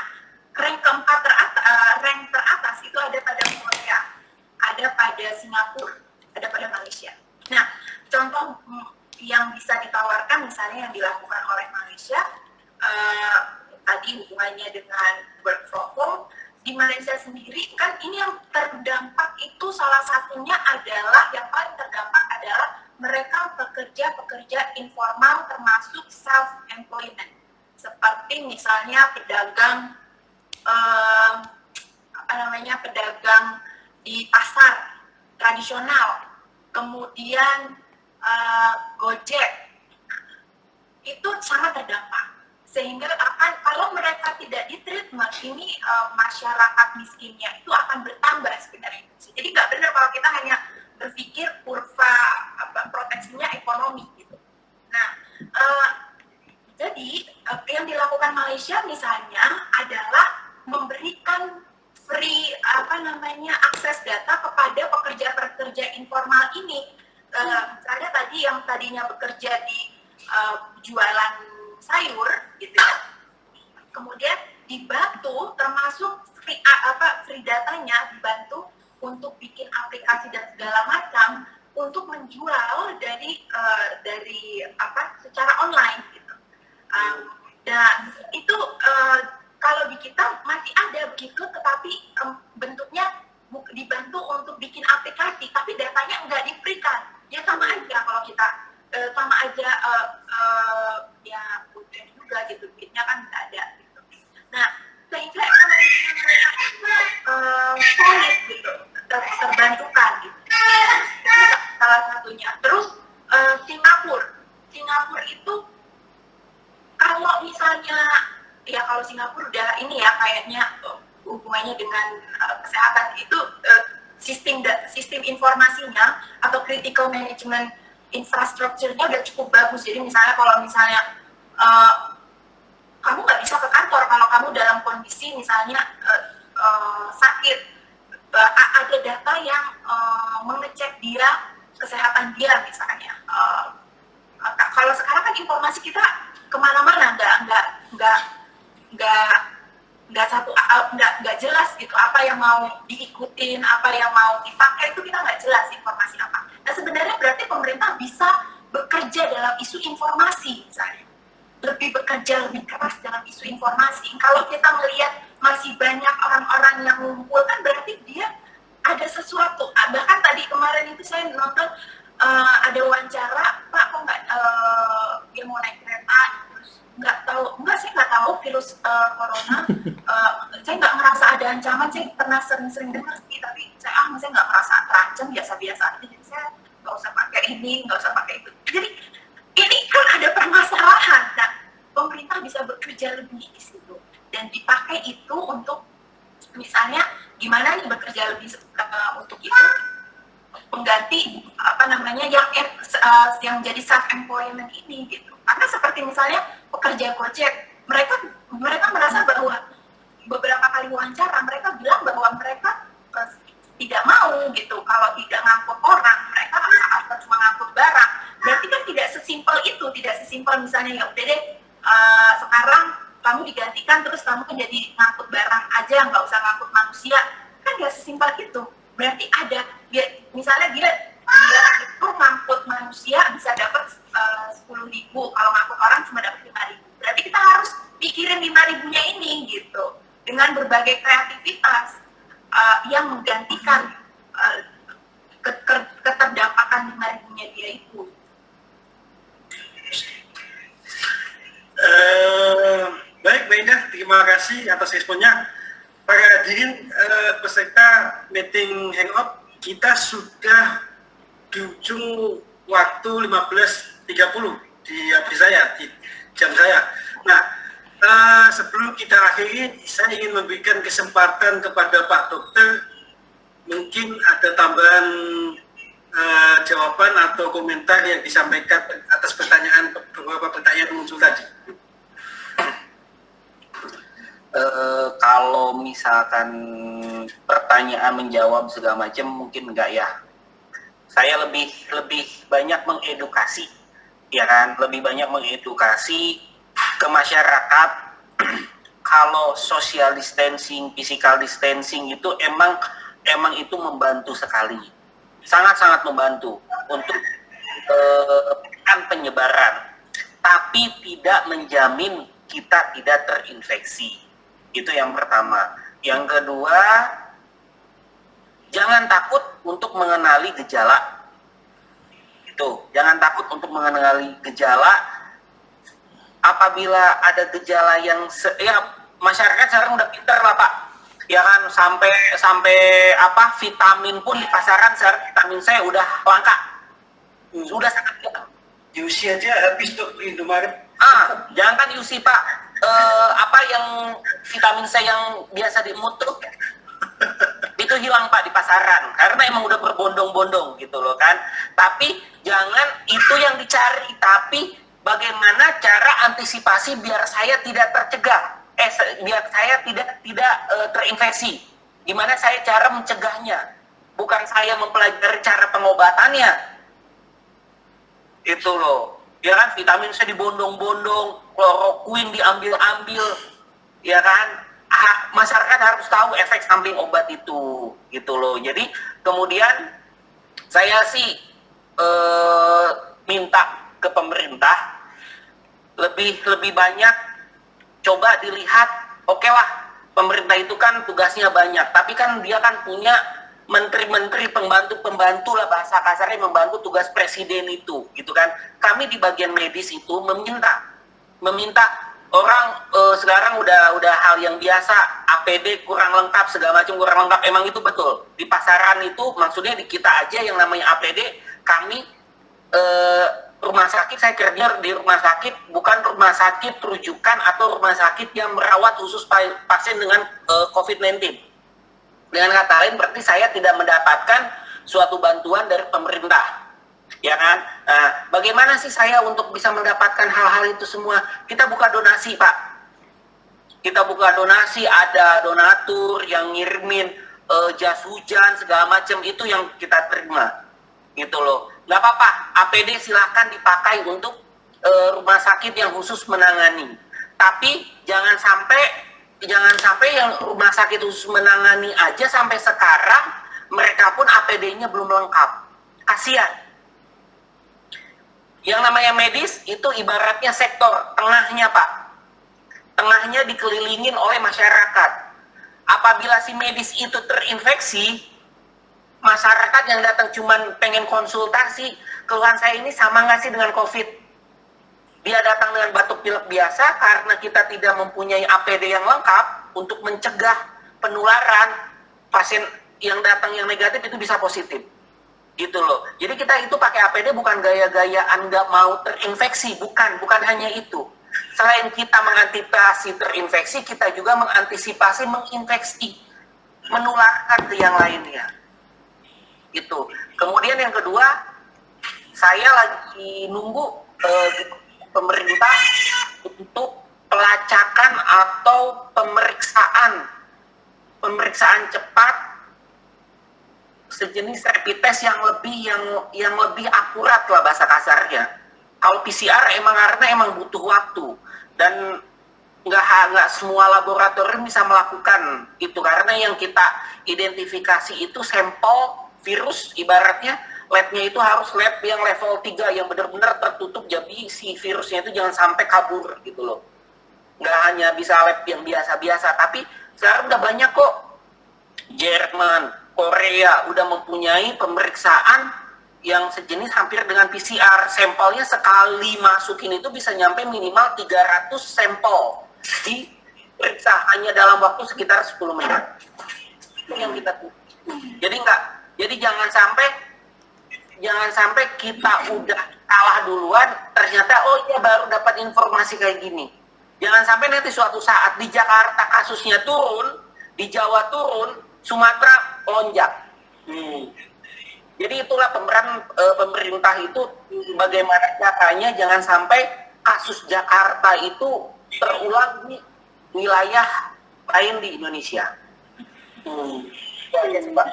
rank keempat rank teratas itu ada pada Korea, ada pada Singapura, ada pada Malaysia. Nah, contoh yang bisa ditawarkan misalnya yang dilakukan oleh Malaysia tadi hubungannya dengan work from home. Di Malaysia sendiri kan ini yang terdampak itu salah satunya adalah, yang paling terdampak adalah mereka pekerja informal termasuk self-employment, seperti misalnya pedagang pedagang di pasar tradisional, kemudian Gojek, itu sangat terdampak. Sehingga kalau mereka tidak di-treatment, ini masyarakat miskinnya itu akan bertambah sebenarnya. Jadi nggak benar kalau kita hanya berpikir kurva proteksinya ekonomi gitu. Nah, jadi yang dilakukan Malaysia misalnya adalah memberikan free akses data kepada pekerja-pekerja informal ini. Misalnya tadi yang tadinya bekerja di jualan sayur gitu ya, kemudian dibantu termasuk free datanya, dibantu untuk bikin aplikasi dan segala macam untuk menjual dari secara online gitu. Dan itu kalau di kita masih ada begitu, tetapi bentuknya dibantu untuk bikin aplikasi, tapi datanya nggak diberikan. Ya sama aja kalau kita ya butuh juga gitu, duitnya kan nggak ada gitu. Nah, sehingga ekonomi mereka solid gitu, terbantukan gitu. Itu salah satunya. Terus Singapura itu kalau misalnya ya, kalau Singapura udah ini ya kayaknya hubungannya dengan kesehatan itu sistem informasinya atau critical management infrastrukturnya udah cukup bagus. Jadi misalnya kalau kamu nggak bisa ke kantor kalau kamu dalam kondisi misalnya sakit, ada data yang mengecek dia, kesehatan dia misalnya. Kalau sekarang kan informasi kita kemana-mana, nggak jelas gitu apa yang mau diikutin, apa yang mau dipakai, itu kita nggak jelas informasi apa. Nah, sebenarnya berarti pemerintah bisa bekerja dalam isu informasi misalnya, lebih bekerja lebih keras dalam isu informasi. Kalau kita melihat masih banyak orang-orang yang ngumpul, kan berarti dia ada sesuatu. Bahkan tadi kemarin itu saya nonton ada wawancara, Pak kok nggak dia mau naik kereta, terus saya nggak tahu virus corona, saya nggak merasa ada ancaman, saya pernah sering dengar sih, tapi saya nggak merasa terancam, biasa-biasa aja, jadi saya nggak usah pakai ini, nggak usah pakai itu. Jadi ini kan ada permasalahan. Nah, pemerintah bisa bekerja lebih di situ dan dipakai itu untuk misalnya gimana nih bekerja lebih untuk itu pengganti yang jadi self employment ini gitu. Karena seperti misalnya pekerja Gojek, mereka merasa bahwa beberapa kali wawancara mereka bilang bahwa mereka tidak mau gitu kalau tidak ngangkut orang, mereka atau cuma ngangkut barang. Berarti kan tidak sesimpel itu, tidak sesimpel misalnya ya udah deh sekarang kamu digantikan terus kamu jadi ngangkut barang aja, nggak usah ngangkut manusia, kan nggak sesimpel itu. Berarti ada misalnya dia itu ngangkut manusia bisa dapat 10.000, kalau ngangkut orang cuma dapat 5.000. Berarti kita harus pikirin 5.000-nya ini gitu dengan berbagai kreativitas yang menggantikan keterdapakan 5.000-nya dia itu. Baik, Mbak Indah, terima kasih atas responnya. Para hadirin peserta meeting hangout, kita sudah di ujung waktu 15.30 di jam saya. Nah, Sebelum kita akhiri, saya ingin memberikan kesempatan kepada Pak Dokter, mungkin ada tambahan jawaban atau komentar yang disampaikan atas beberapa pertanyaan muncul tadi. Kalau misalkan pertanyaan menjawab segala macam mungkin enggak ya. Saya lebih banyak mengedukasi, ya kan? Lebih banyak mengedukasi ke masyarakat. Kalau social distancing, physical distancing itu emang itu membantu sekali, sangat membantu untuk menekan penyebaran, tapi tidak menjamin kita tidak terinfeksi. Itu yang pertama. Yang kedua, jangan takut untuk mengenali gejala. Itu, jangan takut untuk mengenali gejala. Apabila ada gejala yang masyarakat sekarang udah pinter lah Pak. Ya kan, sampai vitamin pun di pasaran sekarang vitamin C udah langka. Sudah sangat langka. UC aja habis tuh Indomaret. Jangan UC Pak. Yang vitamin C yang biasa diemut tuh itu hilang Pak di pasaran karena emang udah berbondong-bondong gitu loh kan. Tapi jangan itu yang dicari, tapi bagaimana cara antisipasi biar saya tidak tercegah, biar saya tidak terinfeksi. Gimana saya cara mencegahnya? Bukan saya mempelajari cara pengobatannya. Itu loh. Ya kan, vitamin C dibondong-bondong, kloroquine diambil-ambil, ya kan. Masyarakat harus tahu efek samping obat itu, gitu loh. Jadi kemudian saya sih minta ke pemerintah lebih banyak coba dilihat. Oke lah, pemerintah itu kan tugasnya banyak, tapi kan dia kan punya menteri-menteri, pembantu lah, bahasa kasarnya membantu tugas presiden itu, gitu kan. Kami di bagian medis itu meminta orang sekarang udah hal yang biasa, APD kurang lengkap, segala macam kurang lengkap, emang itu betul. Di pasaran itu, maksudnya di kita aja yang namanya APD, kami rumah sakit, saya kerja di rumah sakit, bukan rumah sakit rujukan atau rumah sakit yang merawat khusus pasien dengan COVID-19. Dengan kata lain, berarti saya tidak mendapatkan suatu bantuan dari pemerintah, ya kan? Nah, bagaimana sih saya untuk bisa mendapatkan hal-hal itu semua? Kita buka donasi, Pak. Kita buka donasi, ada donatur yang ngirimin jas hujan, segala macam, itu yang kita terima. Gitu loh. Nggak apa-apa, APD silahkan dipakai untuk rumah sakit yang khusus menangani. Tapi jangan sampai yang rumah sakit khusus menangani aja sampai sekarang mereka pun APD-nya belum lengkap. Kasihan. Yang namanya medis itu ibaratnya sektor tengahnya, Pak. Tengahnya dikelilingin oleh masyarakat. Apabila si medis itu terinfeksi, masyarakat yang datang cuman pengen konsultasi, keluhan saya ini sama nggak sih dengan COVID? Dia datang dengan batuk pilek biasa karena kita tidak mempunyai APD yang lengkap untuk mencegah penularan. Pasien yang datang yang negatif itu bisa positif, gitu loh. Jadi kita itu pakai APD bukan gaya-gayaan nggak mau terinfeksi, bukan hanya itu. Selain kita mengantisipasi terinfeksi, kita juga mengantisipasi menginfeksi, menularkan ke yang lainnya. Gitu. Kemudian yang kedua, saya lagi nunggu pemerintah untuk pelacakan atau pemeriksaan cepat sejenis rapid test yang lebih akurat lah bahasa kasarnya. Kalau PCR emang butuh waktu dan nggak semua laboratorium bisa melakukan itu karena yang kita identifikasi itu sampel virus, ibaratnya labnya itu harus lab yang level 3 yang benar-benar tertutup, jadi si virusnya itu jangan sampai kabur gitu loh. Nggak hanya bisa lab yang biasa-biasa, tapi sekarang udah banyak kok. Jerman, Korea udah mempunyai pemeriksaan yang sejenis hampir dengan PCR. Sampelnya sekali masukin itu bisa nyampe minimal 300 sampel diperiksa hanya dalam waktu sekitar 10 menit. Itu yang kita tuh. Jadi jangan sampai kita udah kalah duluan, ternyata oh iya baru dapat informasi kayak gini. Jangan sampai nanti suatu saat di Jakarta kasusnya turun, di Jawa turun, Sumatera lonjak. Jadi itulah pemeran pemerintah itu bagaimana caranya jangan sampai kasus Jakarta itu terulang di wilayah lain di Indonesia. Ya, Pak.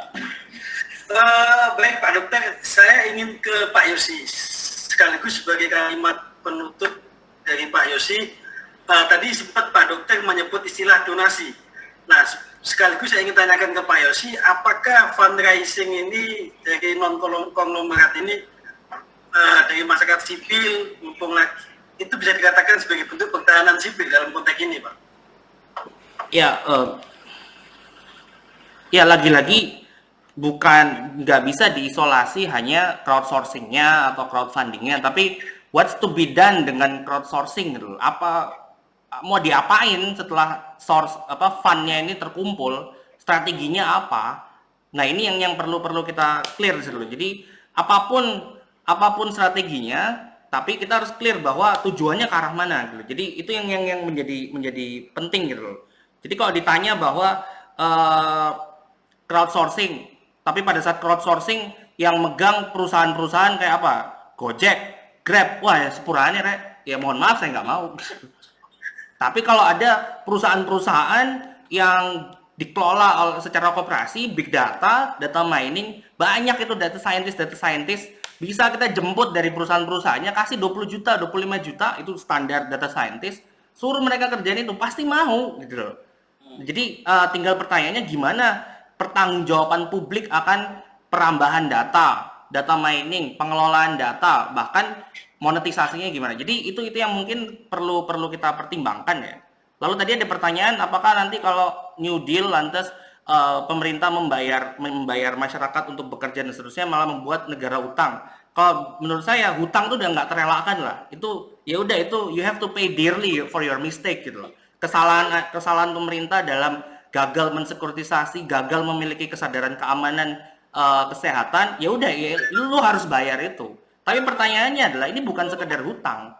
Baik Pak Dokter, saya ingin ke Pak Yosi sekaligus sebagai kalimat penutup dari Pak Yosi. Tadi sempat Pak Dokter menyebut istilah donasi. Nah, sekaligus saya ingin tanyakan ke Pak Yosi, apakah fundraising ini dari non-konglomerat ini dari masyarakat sipil, mumpung lagi, itu bisa dikatakan sebagai bentuk pertahanan sipil dalam konteks ini, Pak? Ya, ya lagi-lagi nggak bisa diisolasi hanya crowdsourcing-nya atau crowdfunding-nya, tapi what's to be done dengan crowdsourcing gitu. Apa mau diapain setelah fund-nya ini terkumpul, strateginya apa? Nah, ini yang perlu kita clear dulu. Jadi apapun strateginya, tapi kita harus clear bahwa tujuannya ke arah mana gitu. Jadi itu yang menjadi penting gitu loh. Jadi kalau ditanya bahwa crowdsourcing, tapi pada saat crowdsourcing yang megang perusahaan-perusahaan kayak apa? Gojek, Grab, wah ya sepurane rek. Ya mohon maaf saya nggak mau. Tapi kalau ada perusahaan-perusahaan yang dikelola secara koperasi, big data, data mining, banyak itu data scientist, bisa kita jemput dari perusahaan-perusahaannya, kasih 20 juta, 25 juta, itu standar data scientist, suruh mereka kerjain itu, pasti mau gitu loh. Jadi tinggal pertanyaannya gimana pertanggungjawaban publik akan perambahan data mining, pengelolaan data, bahkan monetisasinya gimana. Jadi itu yang mungkin perlu kita pertimbangkan ya. Lalu tadi ada pertanyaan, apakah nanti kalau New Deal lantas pemerintah membayar masyarakat untuk bekerja dan seterusnya malah membuat negara utang. Kalau menurut saya hutang itu udah nggak terelakkan lah. Itu ya udah, itu you have to pay dearly for your mistake gitu loh. Kesalahan pemerintah dalam gagal mensekuritisasi, gagal memiliki kesadaran keamanan kesehatan, ya udah ya, lu harus bayar itu. Tapi pertanyaannya adalah ini bukan sekedar hutang.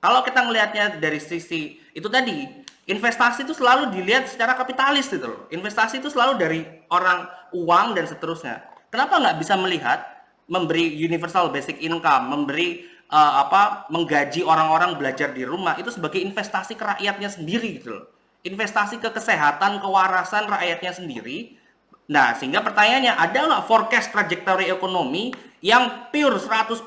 Kalau kita melihatnya dari sisi itu tadi, investasi itu selalu dilihat secara kapitalis gitu loh. Investasi itu selalu dari orang, uang dan seterusnya. Kenapa nggak bisa melihat memberi universal basic income, memberi menggaji orang-orang belajar di rumah itu sebagai investasi ke rakyatnya sendiri gitu loh. Investasi ke kesehatan, kewarasan rakyatnya sendiri. Nah, sehingga pertanyaannya, ada nggak forecast trajectory ekonomi yang pure 100%,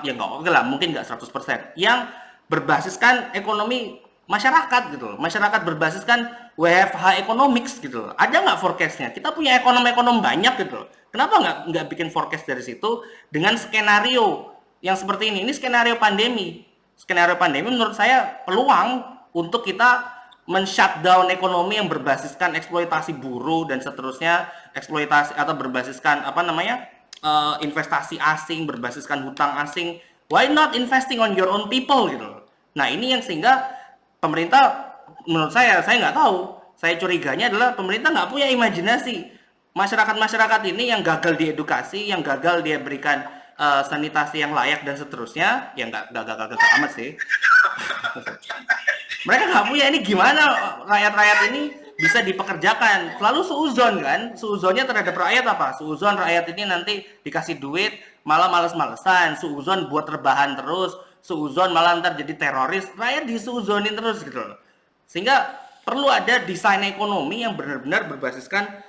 ya nggak oke lah, mungkin nggak 100%, yang berbasiskan ekonomi masyarakat gitu loh. Masyarakat berbasiskan WFH economics gitu loh. Ada nggak forecastnya? Kita punya ekonom banyak gitu loh. Kenapa nggak bikin forecast dari situ dengan skenario yang seperti ini? Ini skenario pandemi. Skenario pandemi menurut saya peluang untuk kita men-shutdown ekonomi yang berbasiskan eksploitasi buruh dan seterusnya, eksploitasi atau berbasiskan investasi asing, berbasiskan hutang asing. Why not investing on your own people gitu loh. Nah, ini yang sehingga pemerintah, menurut saya nggak tahu. Saya curiganya adalah pemerintah nggak punya imajinasi. Masyarakat ini yang gagal diedukasi, yang gagal dia berikan sanitasi yang layak dan seterusnya, yang nggak gagal amat sih. Mereka nggak punya, ini gimana rakyat-rakyat ini bisa dipekerjakan. Selalu suuzon kan, suuzonnya terhadap rakyat apa? Suuzon rakyat ini nanti dikasih duit malah males-malesan, suuzon buat rebahan terus, suuzon malah ntar jadi teroris, rakyat disuuzonin terus gitu loh. Sehingga perlu ada desain ekonomi yang benar-benar berbasiskan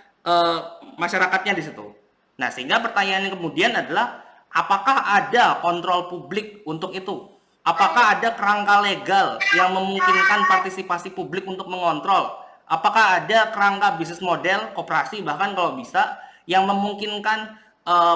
masyarakatnya di situ. Nah, sehingga pertanyaannya kemudian adalah, apakah ada kontrol publik untuk itu? Apakah ada kerangka legal yang memungkinkan partisipasi publik untuk mengontrol? Apakah ada kerangka bisnis model, koperasi, bahkan kalau bisa, yang memungkinkan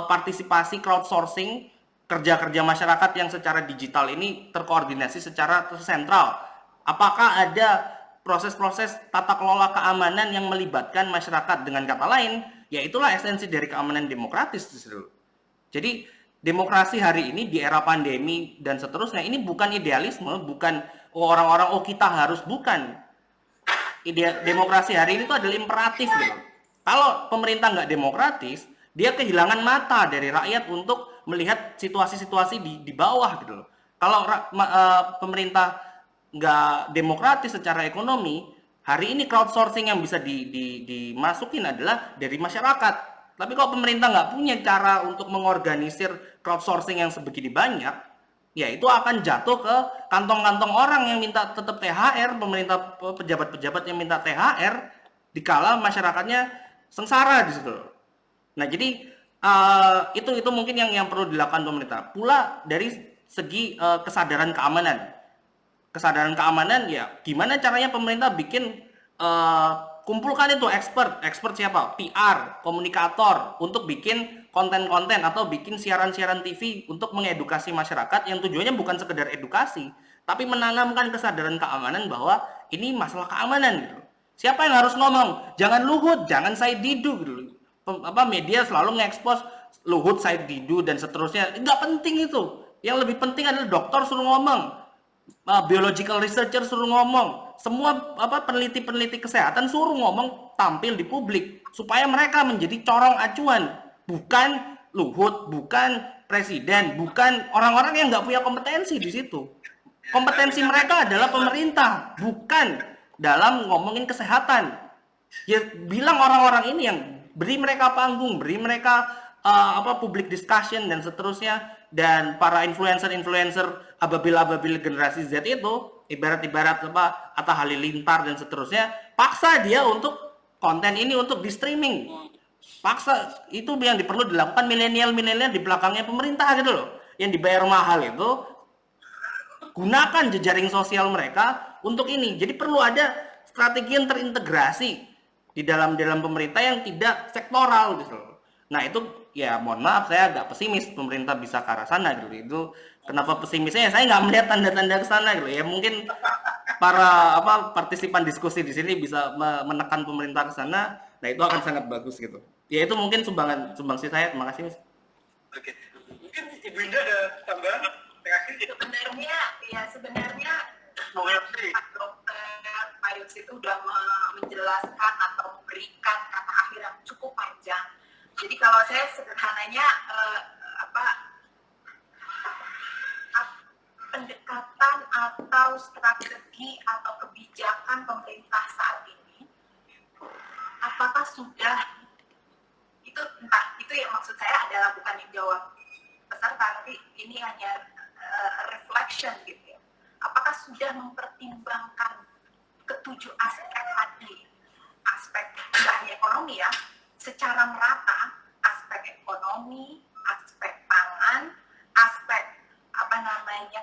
partisipasi crowdsourcing, kerja-kerja masyarakat yang secara digital ini terkoordinasi secara sentral? Apakah ada proses-proses tata kelola keamanan yang melibatkan masyarakat? Dengan kata lain, ya itulah esensi dari keamanan demokratis. Jadi demokrasi hari ini di era pandemi dan seterusnya ini bukan idealisme, bukan orang-orang kita harus, bukan. Demokrasi hari ini itu adalah imperatif gitu. Kalau pemerintah nggak demokratis, dia kehilangan mata dari rakyat untuk melihat situasi-situasi di bawah gitu loh. Kalau pemerintah nggak demokratis secara ekonomi, hari ini crowdsourcing yang bisa dimasukin adalah dari masyarakat. Tapi kalau pemerintah nggak punya cara untuk mengorganisir crowdsourcing yang sebegini banyak, ya itu akan jatuh ke kantong-kantong orang yang minta tetap THR, pemerintah, pejabat-pejabat yang minta THR, dikala masyarakatnya sengsara di situ. Nah, jadi itu mungkin yang perlu dilakukan pemerintah. Pula dari segi kesadaran keamanan. Kesadaran keamanan, ya gimana caranya pemerintah bikin kumpulkan itu expert siapa? PR, komunikator untuk bikin konten-konten atau bikin siaran-siaran TV untuk mengedukasi masyarakat yang tujuannya bukan sekedar edukasi, tapi menanamkan kesadaran keamanan bahwa ini masalah keamanan gitu. Siapa yang harus ngomong? Jangan Luhut, jangan Said Didu gitu. Media selalu nge-expose Luhut, Said Didu dan seterusnya. Nggak penting itu. Yang lebih penting adalah dokter suruh ngomong, biological researcher suruh ngomong, semua peneliti-peneliti kesehatan suruh ngomong, tampil di publik supaya mereka menjadi corong acuan, bukan Luhut, bukan presiden, bukan orang-orang yang nggak punya kompetensi di situ. Kompetensi mereka adalah pemerintah, bukan dalam ngomongin kesehatan. Ya bilang orang-orang ini yang beri mereka panggung, beri mereka public discussion dan seterusnya. Dan para influencer ababil generasi Z itu ibarat Atta Halilintar dan seterusnya, paksa dia untuk konten ini untuk di streaming. Paksa, itu yang perlu dilakukan milenial di belakangnya pemerintah gitu loh. Yang dibayar mahal itu gunakan jejaring sosial mereka untuk ini. Jadi perlu ada strategi yang terintegrasi di dalam pemerintah yang tidak sektoral gitu. Nah itu ya mohon maaf, saya agak pesimis pemerintah bisa ke arah sana gitu. Itu kenapa pesimisnya? Saya nggak melihat tanda-tanda ke sana gitu. Ya mungkin para partisipan diskusi di sini bisa menekan pemerintah ke sana. Nah itu akan sangat bagus gitu. Ya itu mungkin sumbangsi saya. Terima kasih, Mas. Oke, mungkin Ibu Indah ada tambahan terakhir? Sebenarnya Pak Dokter Pak Yus itu sudah menjelaskan atau memberikan kata akhir yang cukup panjang. Jadi kalau saya sederhananya pendekatan atau strategi atau kebijakan pemerintah saat ini, apakah sudah itu yang maksud saya adalah bukan yang jawab besar, tapi ini hanya reflection gitu ya. Apakah sudah mempertimbangkan ketujuh aspek tadi, aspek tidak hanya ekonomi ya, secara merata, aspek ekonomi, aspek pangan, aspek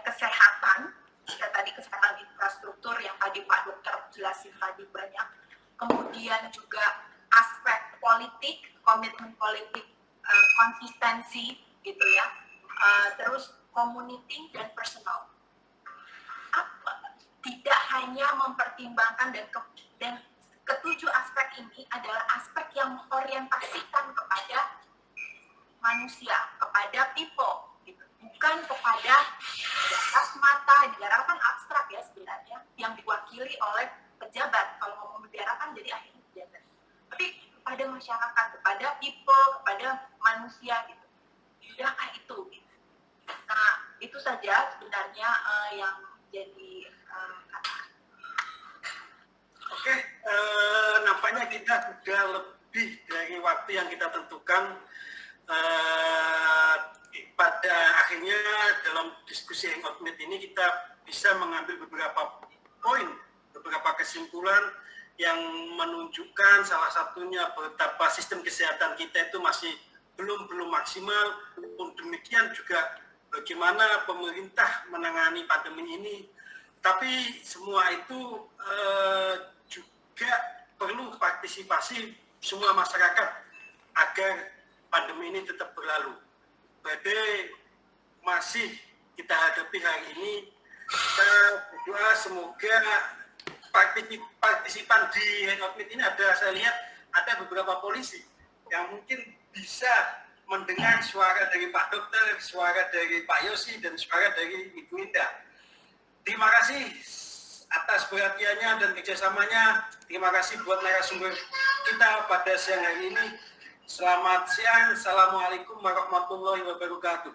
kesehatan, juga tadi kesehatan infrastruktur yang tadi Pak Dokter jelasin tadi banyak, kemudian juga aspek politik, komitmen politik, konsistensi gitu ya, terus community dan personal. Tidak hanya mempertimbangkan dan ketujuh aspek ini adalah aspek yang mengorientasikan kepada manusia, kepada people, gitu. Bukan kepada negara semata. Negara kan abstrak ya sebenarnya, yang diwakili oleh pejabat. Kalau ngomong negara kan jadi akhirnya pejabat. Tapi kepada masyarakat, kepada people, kepada manusia gitu. Sudahkah itu? Gitu. Nah, itu saja sebenarnya yang jadi Oke, nampaknya kita sudah lebih dari waktu yang kita tentukan. Pada akhirnya dalam diskusi Hangout Meet ini kita bisa mengambil beberapa poin, beberapa kesimpulan yang menunjukkan salah satunya betapa sistem kesehatan kita itu masih belum maksimal. Pun demikian juga bagaimana pemerintah menangani pandemi ini. Tapi semua itu juga perlu partisipasi semua masyarakat agar pandemi ini tetap berlalu. Badai masih kita hadapi hari ini. Kita berdoa semoga partisipan di Hangout Meet ini saya lihat ada beberapa polisi yang mungkin bisa mendengar suara dari Pak Dokter, suara dari Pak Yosi, dan suara dari Ibu Indah. Terima kasih atas perhatiannya dan kerjasamanya. Terima kasih buat narasumber kita pada siang hari ini. Selamat siang. Assalamualaikum warahmatullahi wabarakatuh.